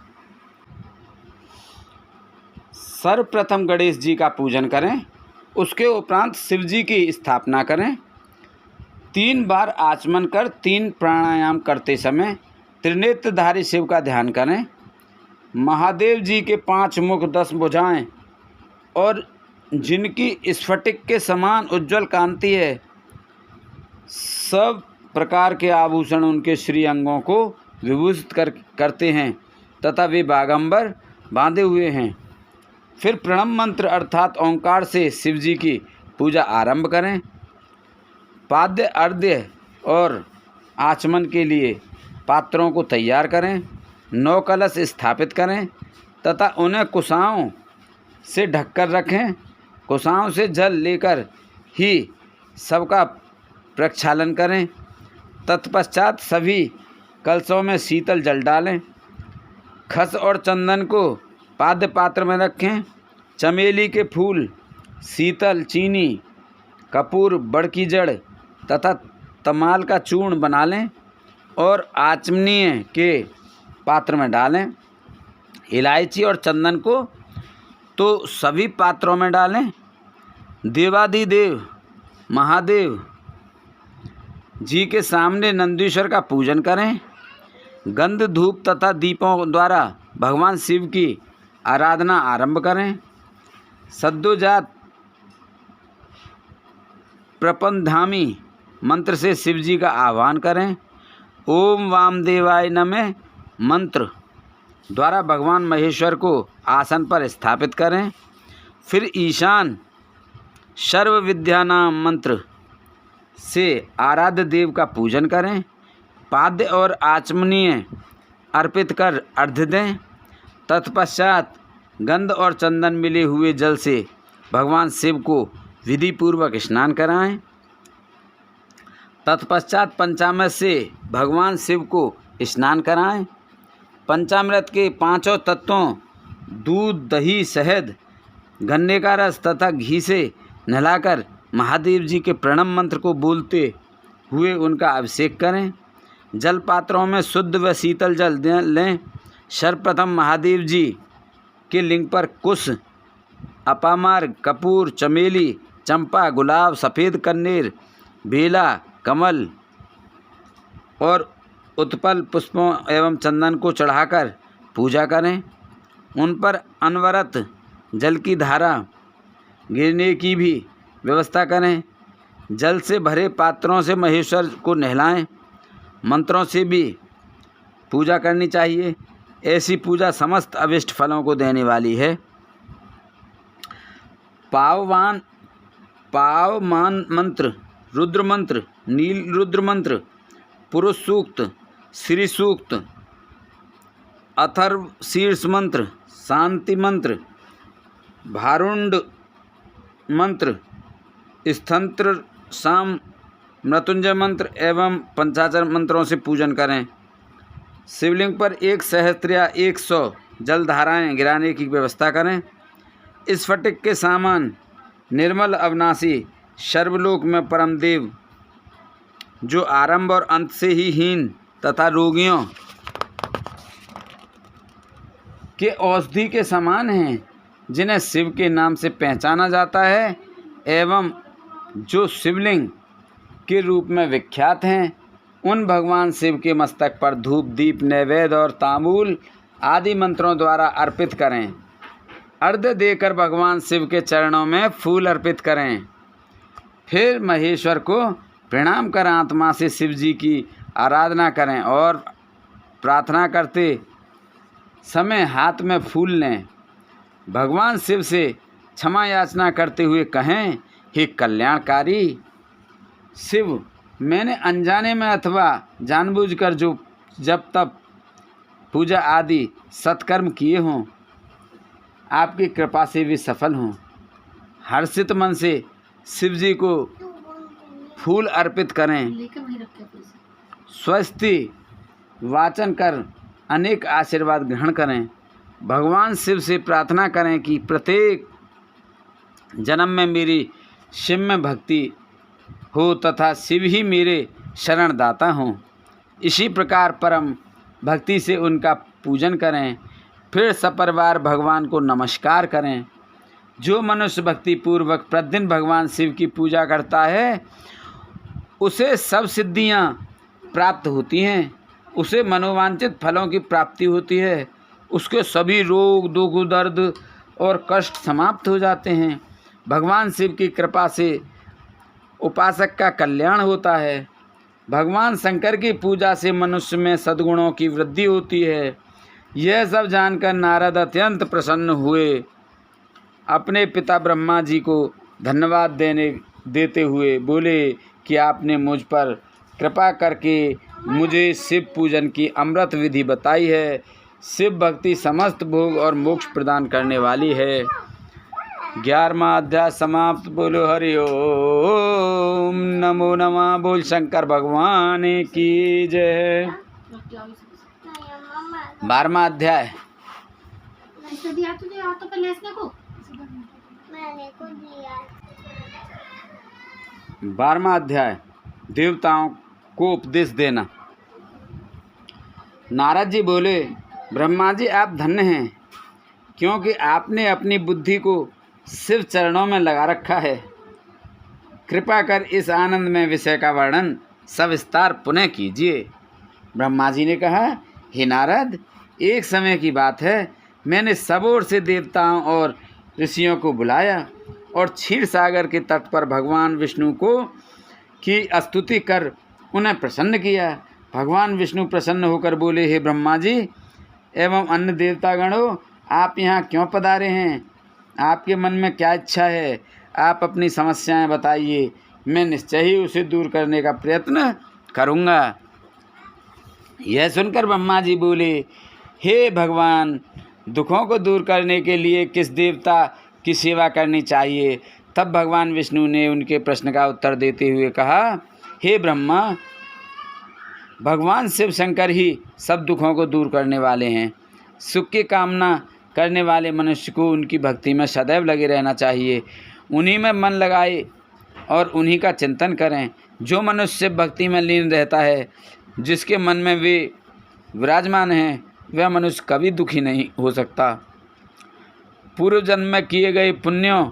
सर्वप्रथम गणेश जी का पूजन करें, उसके उपरांत शिव जी की स्थापना करें। 3 बार आचमन कर 3 प्राणायाम करते समय त्रिनेत्रधारी शिव का ध्यान करें। महादेव जी के 5 मुख, 10 भुजाएं और जिनकी स्फटिक के समान उज्ज्वल कांति है, सब प्रकार के आभूषण उनके श्री अंगों को विभूषित करते हैं तथा वे बागंबर बांधे हुए हैं। फिर प्रणव मंत्र अर्थात ओंकार से शिव जी की पूजा आरंभ करें। पाद्य, अर्घ्य और आचमन के लिए पात्रों को तैयार करें। 9 कलश स्थापित करें तथा उन्हें कुशाओं से ढककर रखें। कुशाओं से जल लेकर ही सबका प्रक्षालन करें। तत्पश्चात सभी कलशों में शीतल जल डालें। खस और चंदन को पाद्य पात्र में रखें। चमेली के फूल, शीतल, चीनी, कपूर, बड़ की जड़ तथा तमाल का चूर्ण बना लें और आचमनीय के पात्र में डालें। इलायची और चंदन को तो सभी पात्रों में डालें। देवादिदेव महादेव जी के सामने नंदीश्वर का पूजन करें। गंध, धूप तथा दीपों द्वारा भगवान शिव की आराधना आरंभ करें। सद्योजात प्रपंधामी मंत्र से शिव जी का आह्वान करें। ओम वामदेवाय नमः मंत्र द्वारा भगवान महेश्वर को आसन पर स्थापित करें। फिर ईशान सर्व विद्या नाम मंत्र से आराध्य देव का पूजन करें। पाद्य और आचमनीय अर्पित कर अर्घ्य दें। तत्पश्चात गंध और चंदन मिले हुए जल से भगवान शिव को विधि पूर्वक स्नान कराएं। तत्पश्चात पंचामृत से भगवान शिव को स्नान कराएं। पंचामृत के पांचों तत्वों दूध, दही, शहद, गन्ने का रस तथा घी से नहलाकर महादेव जी के प्रणव मंत्र को बोलते हुए उनका अभिषेक करें। जल पात्रों में शुद्ध व शीतल जल लें। सर्वप्रथम महादेव जी के लिंग पर कुश, अपामार्ग, कपूर, चमेली, चंपा, गुलाब, सफ़ेद कन्नेर, बेला, कमल और उत्पल पुष्पों एवं चंदन को चढ़ाकर पूजा करें। उन पर अनवरत जल की धारा गिरने की भी व्यवस्था करें। जल से भरे पात्रों से महेश्वर को नहलाएं। मंत्रों से भी पूजा करनी चाहिए। ऐसी पूजा समस्त अभिष्ट फलों को देने वाली है। पावमान मंत्र, रुद्र मंत्र, नील रुद्र मंत्र, पुरुष सूक्त, श्री सूक्त, अथर्व शीर्ष मंत्र, शांति मंत्र, भारुंड मंत्र, स्थंत्र, साम, मृत्युंजय मंत्र एवं पंचाक्षर मंत्रों से पूजन करें। शिवलिंग पर 1 सहस्त्र या 100 जलधाराएँ गिराने की व्यवस्था करें। स्फटिक के समान निर्मल अविनाशी सर्वलोक में परमदेव, जो आरंभ और अंत से ही हीन तथा रोगियों के औषधि के समान हैं, जिन्हें शिव के नाम से पहचाना जाता है एवं जो शिवलिंग के रूप में विख्यात हैं, उन भगवान शिव के मस्तक पर धूप, दीप, नैवेद्य और तांबूल आदि मंत्रों द्वारा अर्पित करें। अर्घ्य देकर भगवान शिव के चरणों में फूल अर्पित करें। फिर महेश्वर को प्रणाम कर आत्मा से शिव जी की आराधना करें और प्रार्थना करते समय हाथ में फूल लें। भगवान शिव से क्षमा याचना करते हुए कहें, हे कल्याणकारी शिव, मैंने अनजाने में अथवा जानबूझकर जो जब तब पूजा आदि सत्कर्म किए हों, आपकी कृपा से भी सफल हों। हर्षित मन से शिव जी को फूल अर्पित करें। स्वस्ति वाचन कर अनेक आशीर्वाद ग्रहण करें। भगवान शिव से प्रार्थना करें कि प्रत्येक जन्म में मेरी शिव में भक्ति हो तथा शिव ही मेरे शरण दाता हों। इसी प्रकार परम भक्ति से उनका पूजन करें। फिर सपरिवार भगवान को नमस्कार करें। जो मनुष्य भक्ति पूर्वक प्रतिदिन भगवान शिव की पूजा करता है, उसे सब सिद्धियां प्राप्त होती हैं। उसे मनोवांछित फलों की प्राप्ति होती है। उसके सभी रोग, दुख, दर्द और कष्ट समाप्त हो जाते हैं। भगवान शिव की कृपा से उपासक का कल्याण होता है। भगवान शंकर की पूजा से मनुष्य में सद्गुणों की वृद्धि होती है। यह सब जानकर नारद अत्यंत प्रसन्न हुए। अपने पिता ब्रह्मा जी को धन्यवाद देते हुए बोले कि आपने मुझ पर कृपा करके मुझे शिव पूजन की अमृत विधि बताई है। शिव भक्ति समस्त भोग और मोक्ष प्रदान करने वाली है। 11वां अध्याय समाप्त। बोलो हरि ओम, नमो नमः। बोल शंकर भगवान की जय। 12वां अध्याय। 12वां अध्याय, देवताओं को उपदेश देना। नारद जी बोले, ब्रह्मा जी आप धन्य हैं, क्योंकि आपने अपनी बुद्धि को शिव चरणों में लगा रखा है। कृपा कर इस आनंदमय विषय का वर्णन सविस्तार पुनः कीजिए। ब्रह्मा जी ने कहा, हे नारद, एक समय की बात है, मैंने सब ओर से देवताओं और ऋषियों को बुलाया और क्षीर सागर के तट पर भगवान विष्णु को की स्तुति कर उन्हें प्रसन्न किया। भगवान विष्णु प्रसन्न होकर बोले, हे ब्रह्मा जी एवं अन्य देवतागणों, आप यहाँ क्यों पधारे हैं? आपके मन में क्या इच्छा है? आप अपनी समस्याएं बताइए, मैं निश्चय ही उसे दूर करने का प्रयत्न करूँगा। यह सुनकर ब्रह्मा जी बोले, हे भगवान, दुखों को दूर करने के लिए किस देवता की सेवा करनी चाहिए? तब भगवान विष्णु ने उनके प्रश्न का उत्तर देते हुए कहा, हे ब्रह्मा, भगवान शिव शंकर ही सब दुखों को दूर करने वाले हैं। सुख की कामना करने वाले मनुष्य को उनकी भक्ति में सदैव लगे रहना चाहिए। उन्हीं में मन लगाए और उन्हीं का चिंतन करें। जो मनुष्य भक्ति में लीन रहता है, जिसके मन में वे विराजमान हैं, वह मनुष्य कभी दुखी नहीं हो सकता। पूर्व जन्म में किए गए पुण्यों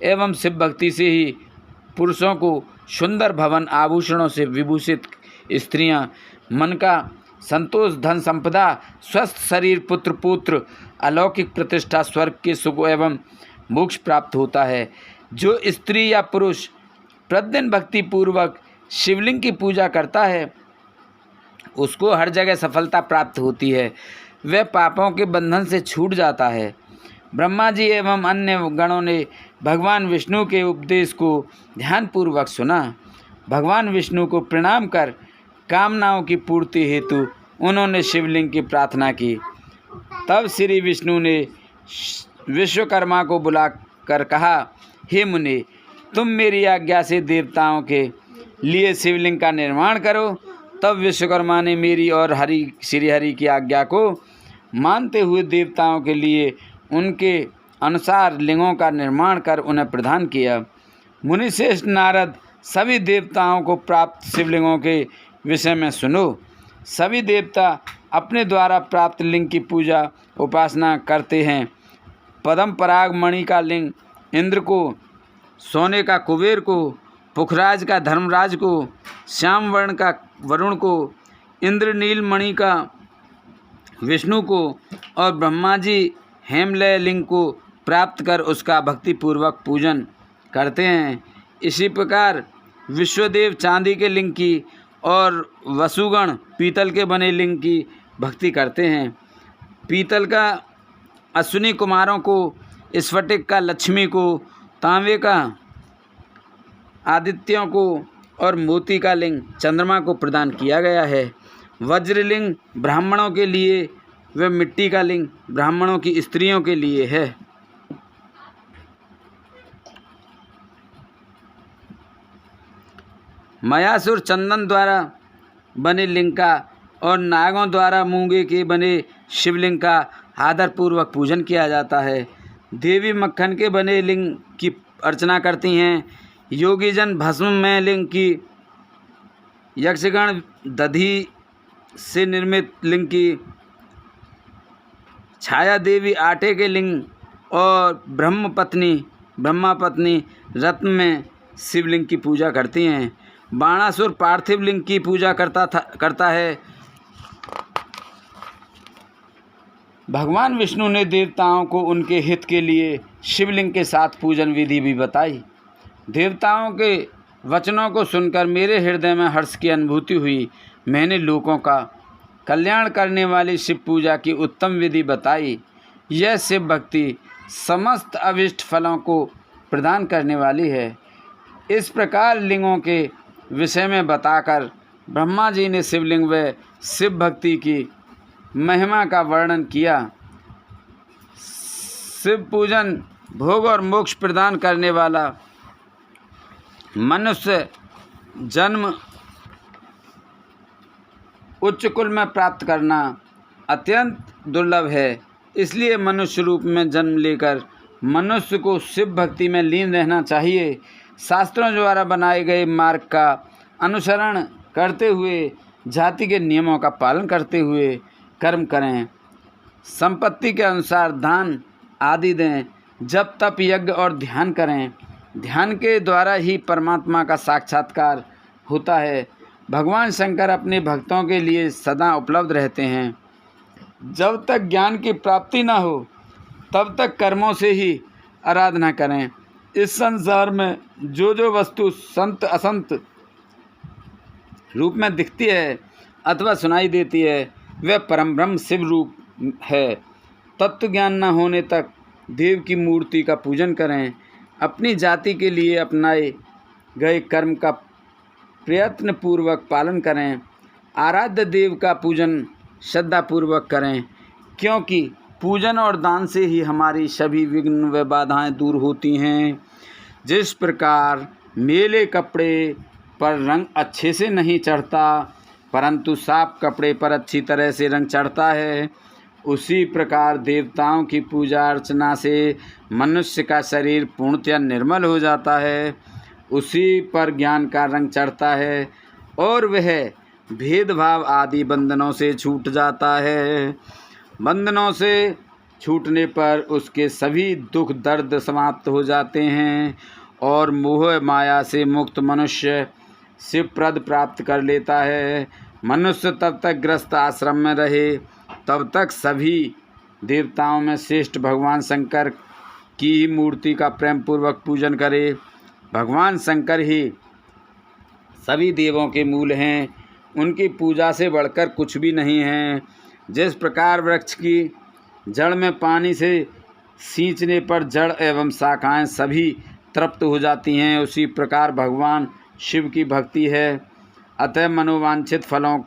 एवं शिव भक्ति से ही पुरुषों को सुंदर भवन आभूषणों से विभूषित स्त्रियां, मन का संतोष, धन संपदा, स्वस्थ शरीर, पुत्र पुत्र, अलौकिक प्रतिष्ठा, स्वर्ग के सुख एवं मोक्ष प्राप्त होता है। जो स्त्री या पुरुष प्रतिदिन भक्ति पूर्वक शिवलिंग की पूजा करता है, उसको हर जगह सफलता प्राप्त होती है। वह पापों के बंधन से छूट जाता है। ब्रह्मा जी एवं अन्य गणों ने भगवान विष्णु के उपदेश को ध्यानपूर्वक सुना। भगवान विष्णु को प्रणाम कर कामनाओं की पूर्ति हेतु उन्होंने शिवलिंग की प्रार्थना की। तब श्री विष्णु ने विश्वकर्मा को बुलाकर कहा, हे मुनि, तुम मेरी आज्ञा से देवताओं के लिए शिवलिंग का निर्माण करो। तब विश्वकर्मा ने मेरी और श्री हरि की आज्ञा को मानते हुए देवताओं के लिए उनके अनुसार लिंगों का निर्माण कर उन्हें प्रदान किया। मुनिश्रेष्ठ नारद, सभी देवताओं को प्राप्त शिवलिंगों के विषय में सुनो। सभी देवता अपने द्वारा प्राप्त लिंग की पूजा उपासना करते हैं। पद्म पराग मणि का लिंग इंद्र को, सोने का कुबेर को, पुखराज का धर्मराज को, श्याम वर्ण का वरुण को, इंद्रनील मणि का विष्णु को और ब्रह्मा जी हेमलय लिंग को प्राप्त कर उसका भक्तिपूर्वक पूजन करते हैं। इसी प्रकार विश्वदेव चांदी के लिंग की और वसुगण पीतल के बने लिंग की भक्ति करते हैं। पीतल का अश्विनी कुमारों को, स्फटिक का लक्ष्मी को, तांबे का आदित्यों को और मोती का लिंग चंद्रमा को प्रदान किया गया है। वज्रलिंग ब्राह्मणों के लिए व मिट्टी का लिंग ब्राह्मणों की स्त्रियों के लिए है। मयासुर चंदन द्वारा बने लिंग का और नागों द्वारा मूंगे के बने शिवलिंग का आदरपूर्वक पूजन किया जाता है। देवी मक्खन के बने लिंग की अर्चना करती हैं। योगीजन भस्म में लिंग की, यक्षगण दधी से निर्मित लिंग की, छाया देवी आटे के लिंग और ब्रह्मा पत्नी रत्न में शिवलिंग की पूजा करती हैं। बाणासुर पार्थिव लिंग की पूजा करता है। भगवान विष्णु ने देवताओं को उनके हित के लिए शिवलिंग के साथ पूजन विधि भी बताई। देवताओं के वचनों को सुनकर मेरे हृदय में हर्ष की अनुभूति हुई। मैंने लोगों का कल्याण करने वाली शिव पूजा की उत्तम विधि बताई। यह शिव भक्ति समस्त अभिष्ट फलों को प्रदान करने वाली है। इस प्रकार लिंगों के विषय में बताकर ब्रह्मा जी ने शिवलिंग व शिव भक्ति की महिमा का वर्णन किया। शिव पूजन भोग और मोक्ष प्रदान करने वाला मनुष्य जन्म उच्च कुल में प्राप्त करना अत्यंत दुर्लभ है। इसलिए मनुष्य रूप में जन्म लेकर मनुष्य को शिव भक्ति में लीन रहना चाहिए। शास्त्रों द्वारा बनाए गए मार्ग का अनुसरण करते हुए, जाति के नियमों का पालन करते हुए कर्म करें। संपत्ति के अनुसार दान आदि दें। जप तप यज्ञ और ध्यान करें। ध्यान के द्वारा ही परमात्मा का साक्षात्कार होता है। भगवान शंकर अपने भक्तों के लिए सदा उपलब्ध रहते हैं। जब तक ज्ञान की प्राप्ति न हो तब तक कर्मों से ही आराधना करें। इस संसार में जो वस्तु संत असंत रूप में दिखती है अथवा सुनाई देती है, वह परम ब्रह्म शिव रूप है। तत्व ज्ञान न होने तक देव की मूर्ति का पूजन करें। अपनी जाति के लिए अपनाए गए कर्म का प्रयत्न पूर्वक पालन करें। आराध्य देव का पूजन श्रद्धापूर्वक करें, क्योंकि पूजन और दान से ही हमारी सभी विघ्न व बाधाएं दूर होती हैं। जिस प्रकार मेले कपड़े पर रंग अच्छे से नहीं चढ़ता, परंतु साफ कपड़े पर अच्छी तरह से रंग चढ़ता है, उसी प्रकार देवताओं की पूजा अर्चना से मनुष्य का शरीर पूर्णतया निर्मल हो जाता है। उसी पर ज्ञान का रंग चढ़ता है और वह भेदभाव आदि बंधनों से छूट जाता है। बंधनों से छूटने पर उसके सभी दुख दर्द समाप्त हो जाते हैं और मोह माया से मुक्त मनुष्य शिवप्रद प्राप्त कर लेता है। मनुष्य तब तक ग्रस्त आश्रम में रहे, तब तक सभी देवताओं में श्रेष्ठ भगवान शंकर की ही मूर्ति का प्रेम पूर्वक पूजन करे। भगवान शंकर ही सभी देवों के मूल हैं, उनकी पूजा से बढ़कर कुछ भी नहीं है। जिस प्रकार वृक्ष की जड़ में पानी से सींचने पर जड़ एवं शाखाएं सभी तृप्त हो जाती हैं, उसी प्रकार भगवान शिव की भक्ति है। अतः मनोवांछित फलों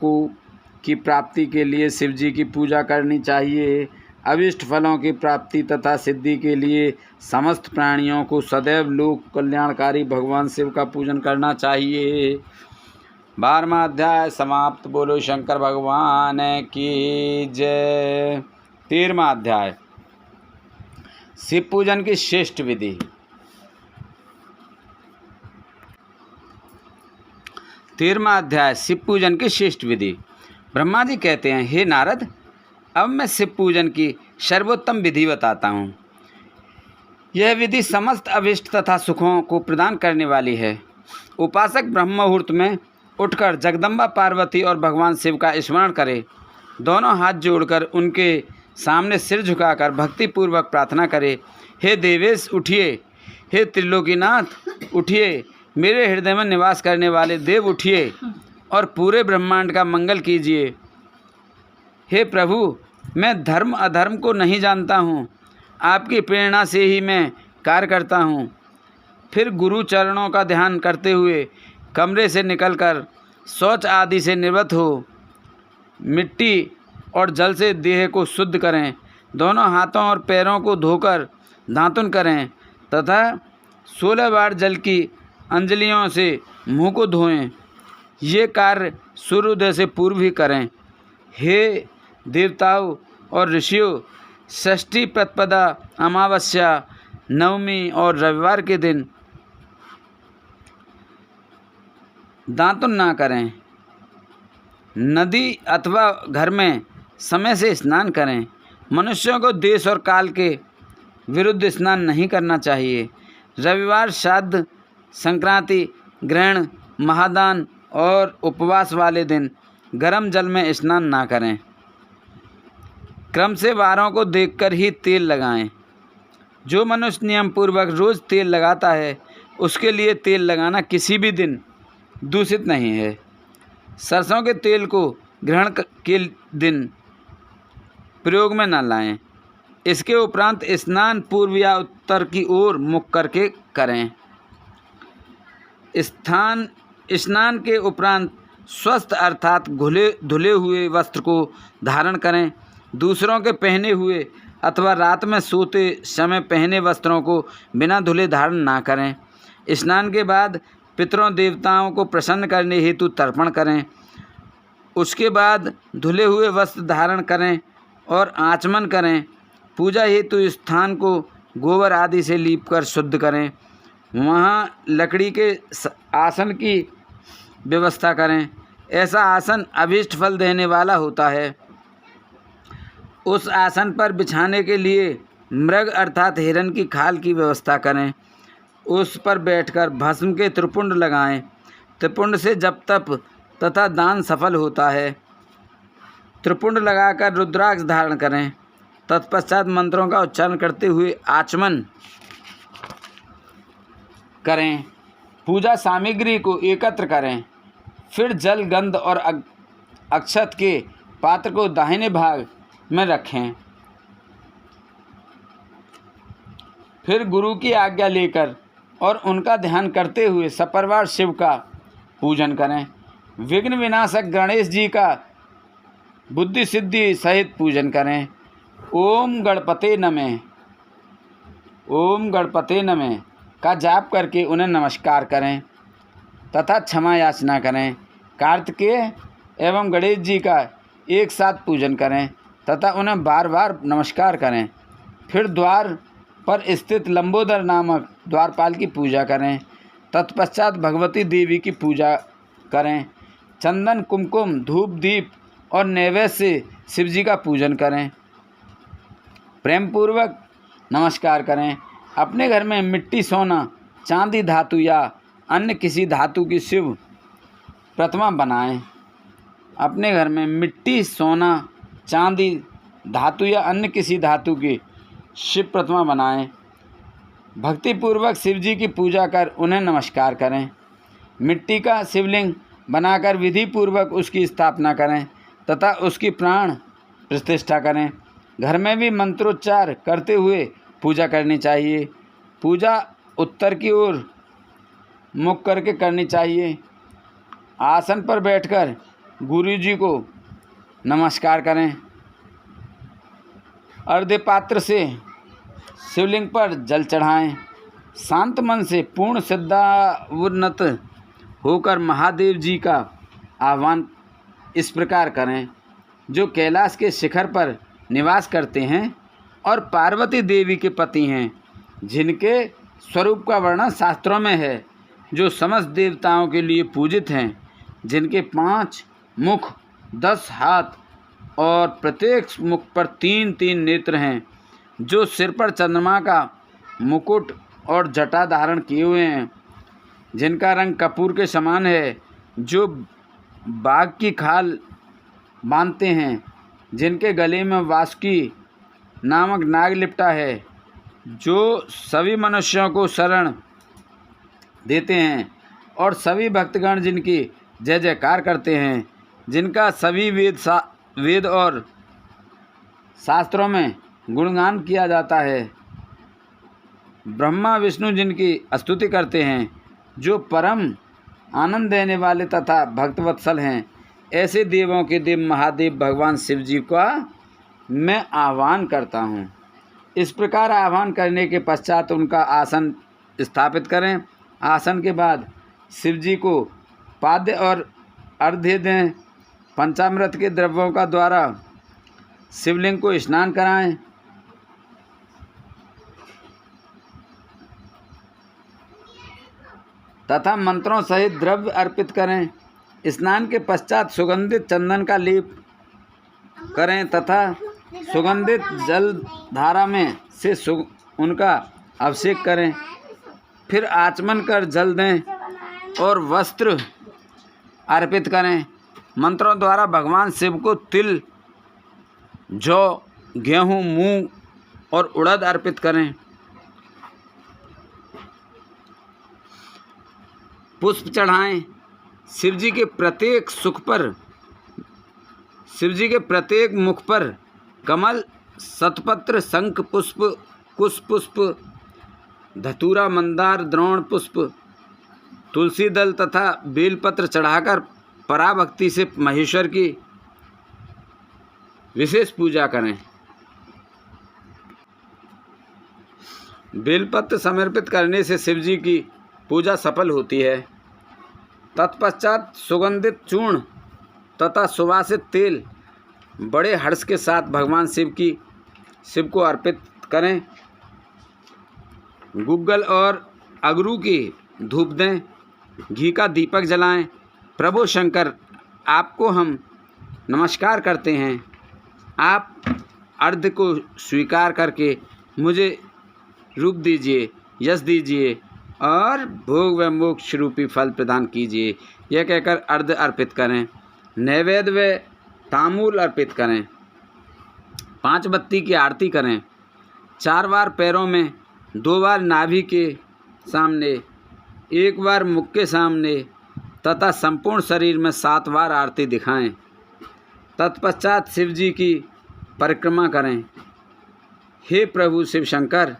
की प्राप्ति के लिए शिव जी की पूजा करनी चाहिए। अभिष्ट फलों की प्राप्ति तथा सिद्धि के लिए समस्त प्राणियों को सदैव लोक कल्याणकारी भगवान शिव का पूजन करना चाहिए। 12वां अध्याय समाप्त। बोलो शंकर भगवान की जय। 13वां अध्याय शिव पूजन की श्रेष्ठ विधि। 13वां अध्याय शिव पूजन की श्रेष्ठ विधि। ब्रह्मा जी कहते हैं, हे नारद, अब मैं शिव पूजन की सर्वोत्तम विधि बताता हूँ। यह विधि समस्त अभिष्ट तथा सुखों को प्रदान करने वाली है। उपासक ब्रह्म मुहूर्त में उठकर जगदम्बा पार्वती और भगवान शिव का स्मरण करे, दोनों हाथ जोड़कर उनके सामने सिर झुकाकर भक्तिपूर्वक प्रार्थना करे, हे देवेश उठिए, हे त्रिलोकीनाथ उठिए, मेरे हृदय में निवास करने वाले देव उठिए और पूरे ब्रह्मांड का मंगल कीजिए। हे प्रभु, मैं धर्म अधर्म को नहीं जानता हूँ, आपकी प्रेरणा से ही मैं कार्य करता हूँ। फिर गुरु चरणों का ध्यान करते हुए कमरे से निकलकर शौच आदि से निवृत्त हो, मिट्टी और जल से देह को शुद्ध करें, दोनों हाथों और पैरों को धोकर दातुन करें तथा 16 बार जल की अंजलियों से मुंह को धोएं। ये कार्य सूर्योदय से पूर्व ही करें। हे देवताओं और ऋषियों, षष्ठी प्रतिपदा, अमावस्या, नवमी और रविवार के दिन दातुन ना करें। नदी अथवा घर में समय से स्नान करें। मनुष्यों को देश और काल के विरुद्ध स्नान नहीं करना चाहिए। रविवार, श्राद्ध, संक्रांति, ग्रहण, महादान और उपवास वाले दिन गर्म जल में स्नान ना करें। क्रम से वारों को देखकर ही तेल लगाएं। जो मनुष्य नियम पूर्वक रोज़ तेल लगाता है, उसके लिए तेल लगाना किसी भी दिन दूषित नहीं है। सरसों के तेल को ग्रहण के दिन प्रयोग में न लाएं। इसके उपरांत स्नान पूर्व या उत्तर की ओर मुख करके करें। स्नान के उपरांत स्वस्थ अर्थात धुले हुए वस्त्र को धारण करें। दूसरों के पहने हुए अथवा रात में सोते समय पहने वस्त्रों को बिना धुले धारण ना करें। स्नान के बाद पितरों देवताओं को प्रसन्न करने हेतु तर्पण करें। उसके बाद धुले हुए वस्त्र धारण करें और आचमन करें। पूजा हेतु स्थान को गोबर आदि से लीपकर शुद्ध करें। वहाँ लकड़ी के आसन की व्यवस्था करें। ऐसा आसन अभीष्ट फल देने वाला होता है। उस आसन पर बिछाने के लिए मृग अर्थात हिरण की खाल की व्यवस्था करें। उस पर बैठकर भस्म के त्रिपुंड लगाएं। त्रिपुंड से जप तप तथा दान सफल होता है। त्रिपुंड लगाकर रुद्राक्ष धारण करें। तत्पश्चात मंत्रों का उच्चारण करते हुए आचमन करें। पूजा सामग्री को एकत्र करें। फिर जल, गंध और अक्षत के पात्र को दाहिने भाग में रखें। फिर गुरु की आज्ञा लेकर और उनका ध्यान करते हुए सपरिवार शिव का पूजन करें। विघ्न विनाशक गणेश जी का बुद्धि सिद्धि सहित पूजन करें। ओम गणपते नमः, ओम गणपते नमः का जाप करके उन्हें नमस्कार करें तथा क्षमा याचना करें। कार्तिकेय एवं गणेश जी का एक साथ पूजन करें तथा उन्हें बार बार नमस्कार करें। फिर द्वार पर स्थित लंबोदर नामक द्वारपाल की पूजा करें। तत्पश्चात भगवती देवी की पूजा करें। चंदन, कुमकुम, धूप, दीप और नैवेद्य से शिव जी का पूजन करें। प्रेम पूर्वक नमस्कार करें। अपने घर में मिट्टी, सोना, चांदी धातु या अन्य किसी धातु की शिव प्रतिमा बनाएं। अपने घर में मिट्टी, सोना, चांदी धातु या अन्य किसी धातु की शिव प्रतिमा बनाएं। भक्तिपूर्वक शिव जी की पूजा कर उन्हें नमस्कार करें। मिट्टी का शिवलिंग बनाकर विधि पूर्वक उसकी स्थापना करें तथा उसकी प्राण प्रतिष्ठा करें। घर में भी मंत्रोच्चार करते हुए पूजा करनी चाहिए। पूजा उत्तर की ओर मुख करके करनी चाहिए। आसन पर बैठकर गुरु जी को नमस्कार करें। अर्घ्य पात्र से शिवलिंग पर जल चढ़ाएं। शांत मन से पूर्ण श्रद्धावुन्नत होकर महादेव जी का आह्वान इस प्रकार करें, जो कैलाश के शिखर पर निवास करते हैं और पार्वती देवी के पति हैं, जिनके स्वरूप का वर्णन शास्त्रों में है, जो समस्त देवताओं के लिए पूजित हैं, जिनके 5 मुख, 10 हाथ और प्रत्येक मुख पर 3-3 नेत्र हैं, जो सिर पर चंद्रमा का मुकुट और जटा धारण किए हुए हैं, जिनका रंग कपूर के समान है, जो बाघ की खाल बांधते हैं, जिनके गले में वासुकी नामक नाग लिपटा है, जो सभी मनुष्यों को शरण देते हैं और सभी भक्तगण जिनकी जय जयकार करते हैं, जिनका सभी वेद और शास्त्रों में गुणगान किया जाता है, ब्रह्मा विष्णु जिनकी स्तुति करते हैं, जो परम आनंद देने वाले तथा भक्तवत्सल हैं, ऐसे देवों के देव महादेव भगवान शिव जी का मैं आह्वान करता हूँ। इस प्रकार आह्वान करने के पश्चात उनका आसन स्थापित करें। आसन के बाद शिव जी को पाद्य और अर्घ्य दें। पंचामृत के द्रव्यों का द्वारा शिवलिंग को स्नान कराएं। तथा मंत्रों सहित द्रव्य अर्पित करें। स्नान के पश्चात सुगंधित चंदन का लेप करें तथा सुगंधित जल धारा में से उनका अभिषेक करें। फिर आचमन कर जल दें और वस्त्र अर्पित करें। मंत्रों द्वारा भगवान शिव को तिल, जौ, गेहूँ, मूंग और उड़द अर्पित करें। पुष्प चढ़ाएं। शिव जी के प्रत्येक मुख पर कमल, शतपत्र, शंख पुष्प, कुश पुष्प, धतूरा, मंदार, द्रोण पुष्प, तुलसी दल तथा बेलपत्र चढ़ाकर पराभक्ति से महेश्वर की विशेष पूजा करें। बेलपत्र समर्पित करने से शिव जी की पूजा सफल होती है। तत्पश्चात सुगंधित चूर्ण तथा सुवासित तेल बड़े हर्ष के साथ भगवान शिव को अर्पित करें। गुग्गल और अगरू की धूप दें। घी का दीपक जलाएं। प्रभु शंकर, आपको हम नमस्कार करते हैं। आप अर्घ्य को स्वीकार करके मुझे रूप दीजिए, यश दीजिए और भोग व मोक्ष रूपी फल प्रदान कीजिए। यह कहकर अर्घ्य अर्पित करें। नैवेद्य व तांबूल अर्पित करें। 5 बत्ती की आरती करें। 4 बार पैरों में, 2 बार नाभि के सामने, 1 बार मुख के सामने तथा संपूर्ण शरीर में 7 बार आरती दिखाएं। तत्पश्चात शिव जी की परिक्रमा करें। हे प्रभु शिव शंकर,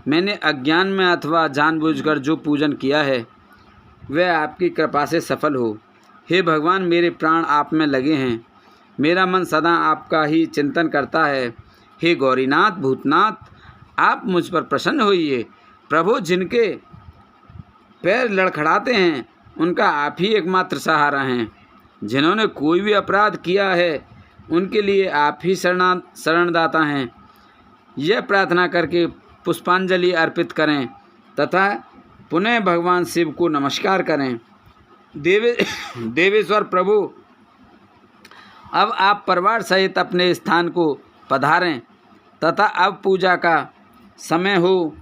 मैंने अज्ञान में अथवा जानबूझकर जो पूजन किया है वह आपकी कृपा से सफल हो। हे भगवान, मेरे प्राण आप में लगे हैं, मेरा मन सदा आपका ही चिंतन करता है। हे गौरीनाथ, भूतनाथ, आप मुझ पर प्रसन्न होइए। प्रभु, जिनके पैर लड़खड़ाते हैं उनका आप ही एकमात्र सहारा हैं। जिन्होंने कोई भी अपराध किया है उनके लिए आप ही शरणदाता हैं। यह प्रार्थना करके पुष्पांजलि अर्पित करें तथा पुनः भगवान शिव को नमस्कार करें। देवेश्वर प्रभु, अब आप परिवार सहित अपने स्थान को पधारें तथा अब पूजा का समय हो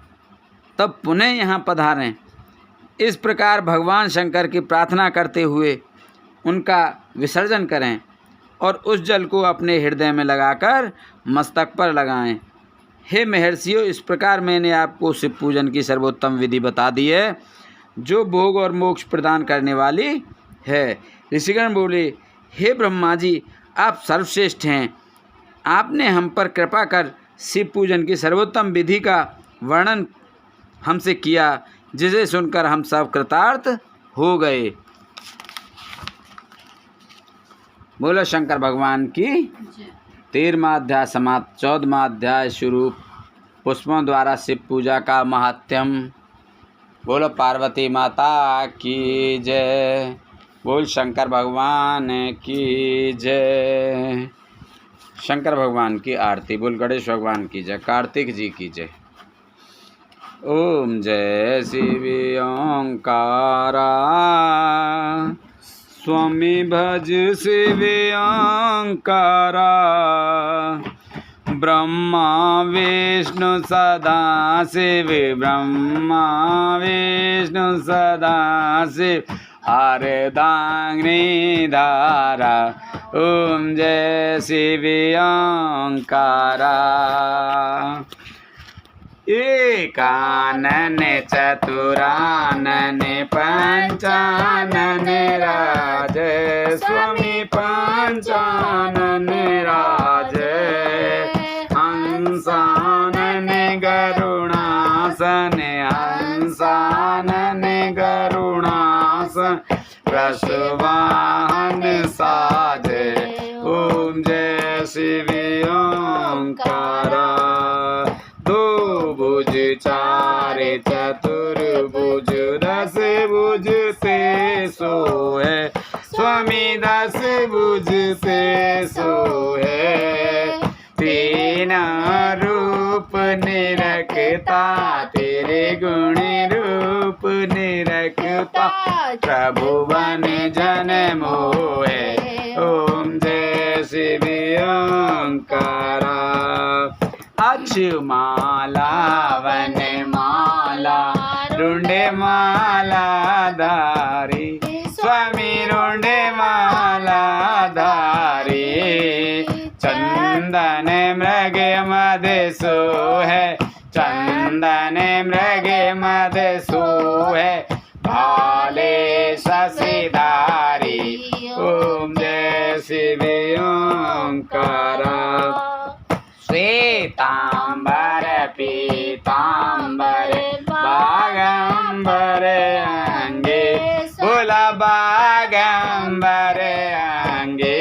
तब पुनः यहाँ पधारें। इस प्रकार भगवान शंकर की प्रार्थना करते हुए उनका विसर्जन करें और उस जल को अपने हृदय में लगाकर मस्तक पर लगाएं। हे महर्षियों, इस प्रकार मैंने आपको शिव पूजन की सर्वोत्तम विधि बता दी है, जो भोग और मोक्ष प्रदान करने वाली है। ऋषिगण बोले, हे ब्रह्मा जी, आप सर्वश्रेष्ठ हैं। आपने हम पर कृपा कर शिव पूजन की सर्वोत्तम विधि का वर्णन हमसे किया, जिसे सुनकर हम सब कृतार्थ हो गए। बोलो शंकर भगवान की। 13वां अध्याय समाप्त। 14वां अध्याय शुरू। पुष्पों द्वारा शिव पूजा का महात्म्यम। बोलो पार्वती माता की जय। बोल शंकर भगवान की जय। शंकर भगवान की आरती। बोल गणेश भगवान की जय। कार्तिक जी की जय। ओम जय शिव ओंकारा, स्वामी भज शिव ओंकारा। ब्रह्मा विष्णु सदा शिव, ब्रह्मा विष्णु सदा शिव, हरदांग्नि धारा। ओम जय शिव ओंकारा। एकानन चतुरानन पंचानन राज, स्वामी पंचानन राज। हंसानन गरुणासन, हंसानन गरुणासन, वृषवाहन साज। ओम जय शिव ओंकारा। दो भुज चार चतुर्भुज, 10 भुज ते सोए, स्वामी 10 भुज ते सोए। तीन रूप निरखता, तेरे गुण रूप निरखता, प्रभु बन जन मोहे। ओम जय शिव ओंकारा। अक्षमाला वन माला, रुंडे माला धारी, स्वामी रुंडे माला धारी। चंदन मृग मद सोहे, चंदन मृग मद सोहे, भाले शशिधारी। ओम जय शिव ओंकारा। श्वेतांबर पीतांबर, बागंबर अंगे, बोला बागंबर अंगे।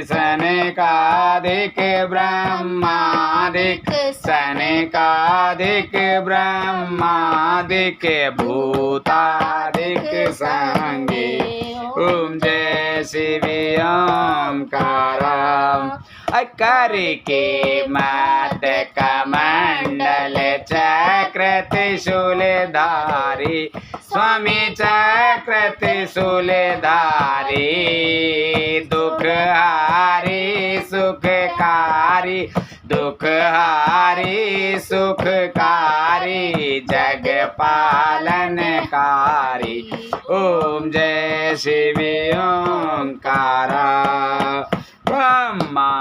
सनकादिक ब्रह्मादिक, सनकादिक ब्रह्मादिक, भूतादिक संगे। ओम जय शिव ओंकारा। कर के मद कमंडल, चक्र त्रिशूल धारी, स्वामी चक्र त्रिशूल धारी। दुख हारी सुखकारी, दुख हारी सुखकारी, जग पालनकारी। ओम जय शिव ओंकारा। ब्रह्मा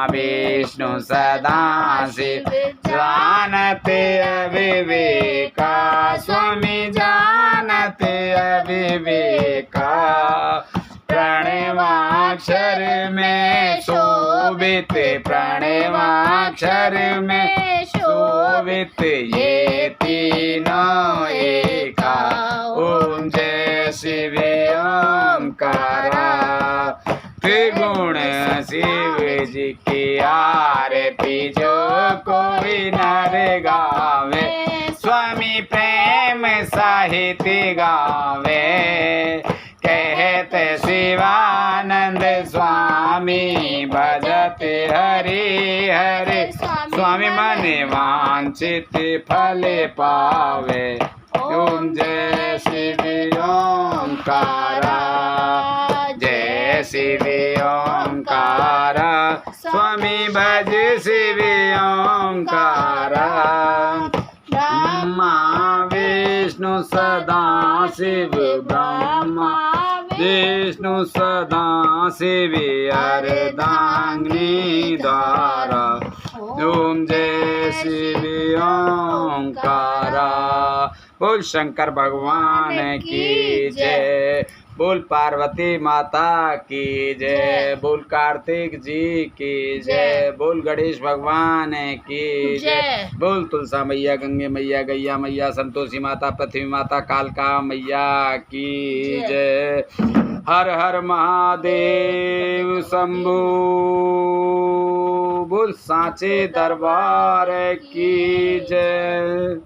विष्णु सदा शिव, जानते अविवेका, स्वामी जानते अविवेका। प्रणवाक्षर में शोभित, प्रणवाक्षर में शोभित, ये तीनों दिखाओ। ओम जय शिव ओंकारा। त्रिगुण शिव जी की आरती जो कोई नर गावे, स्वामी प्रेम साहित्य गावे। कहते शिवानंद स्वामी भजते हरि हरि, स्वामी मने वांछित फल पावे। ओम जय शिव ओंकारा, जय शिव ओंकारा, स्वामी भज शिव ओंकारा। ब्रह्मा विष्णु सदा शिव, ब्रह्मा विष्णु सदा शिव अर्धांगिनी द्वारा। ओम जय शिव ओंकारा। बोल शंकर भगवान की जय, बोल पार्वती माता की जय, बोल कार्तिक जी की जय, बोल गणेश भगवान की जय, बोल तुलसा मैया, गंगे मैया, गैया मैया, संतोषी माता, पृथ्वी माता, कालका मैया की जय। हर हर महादेव शंभू, बोल सांचे दरबार की जय।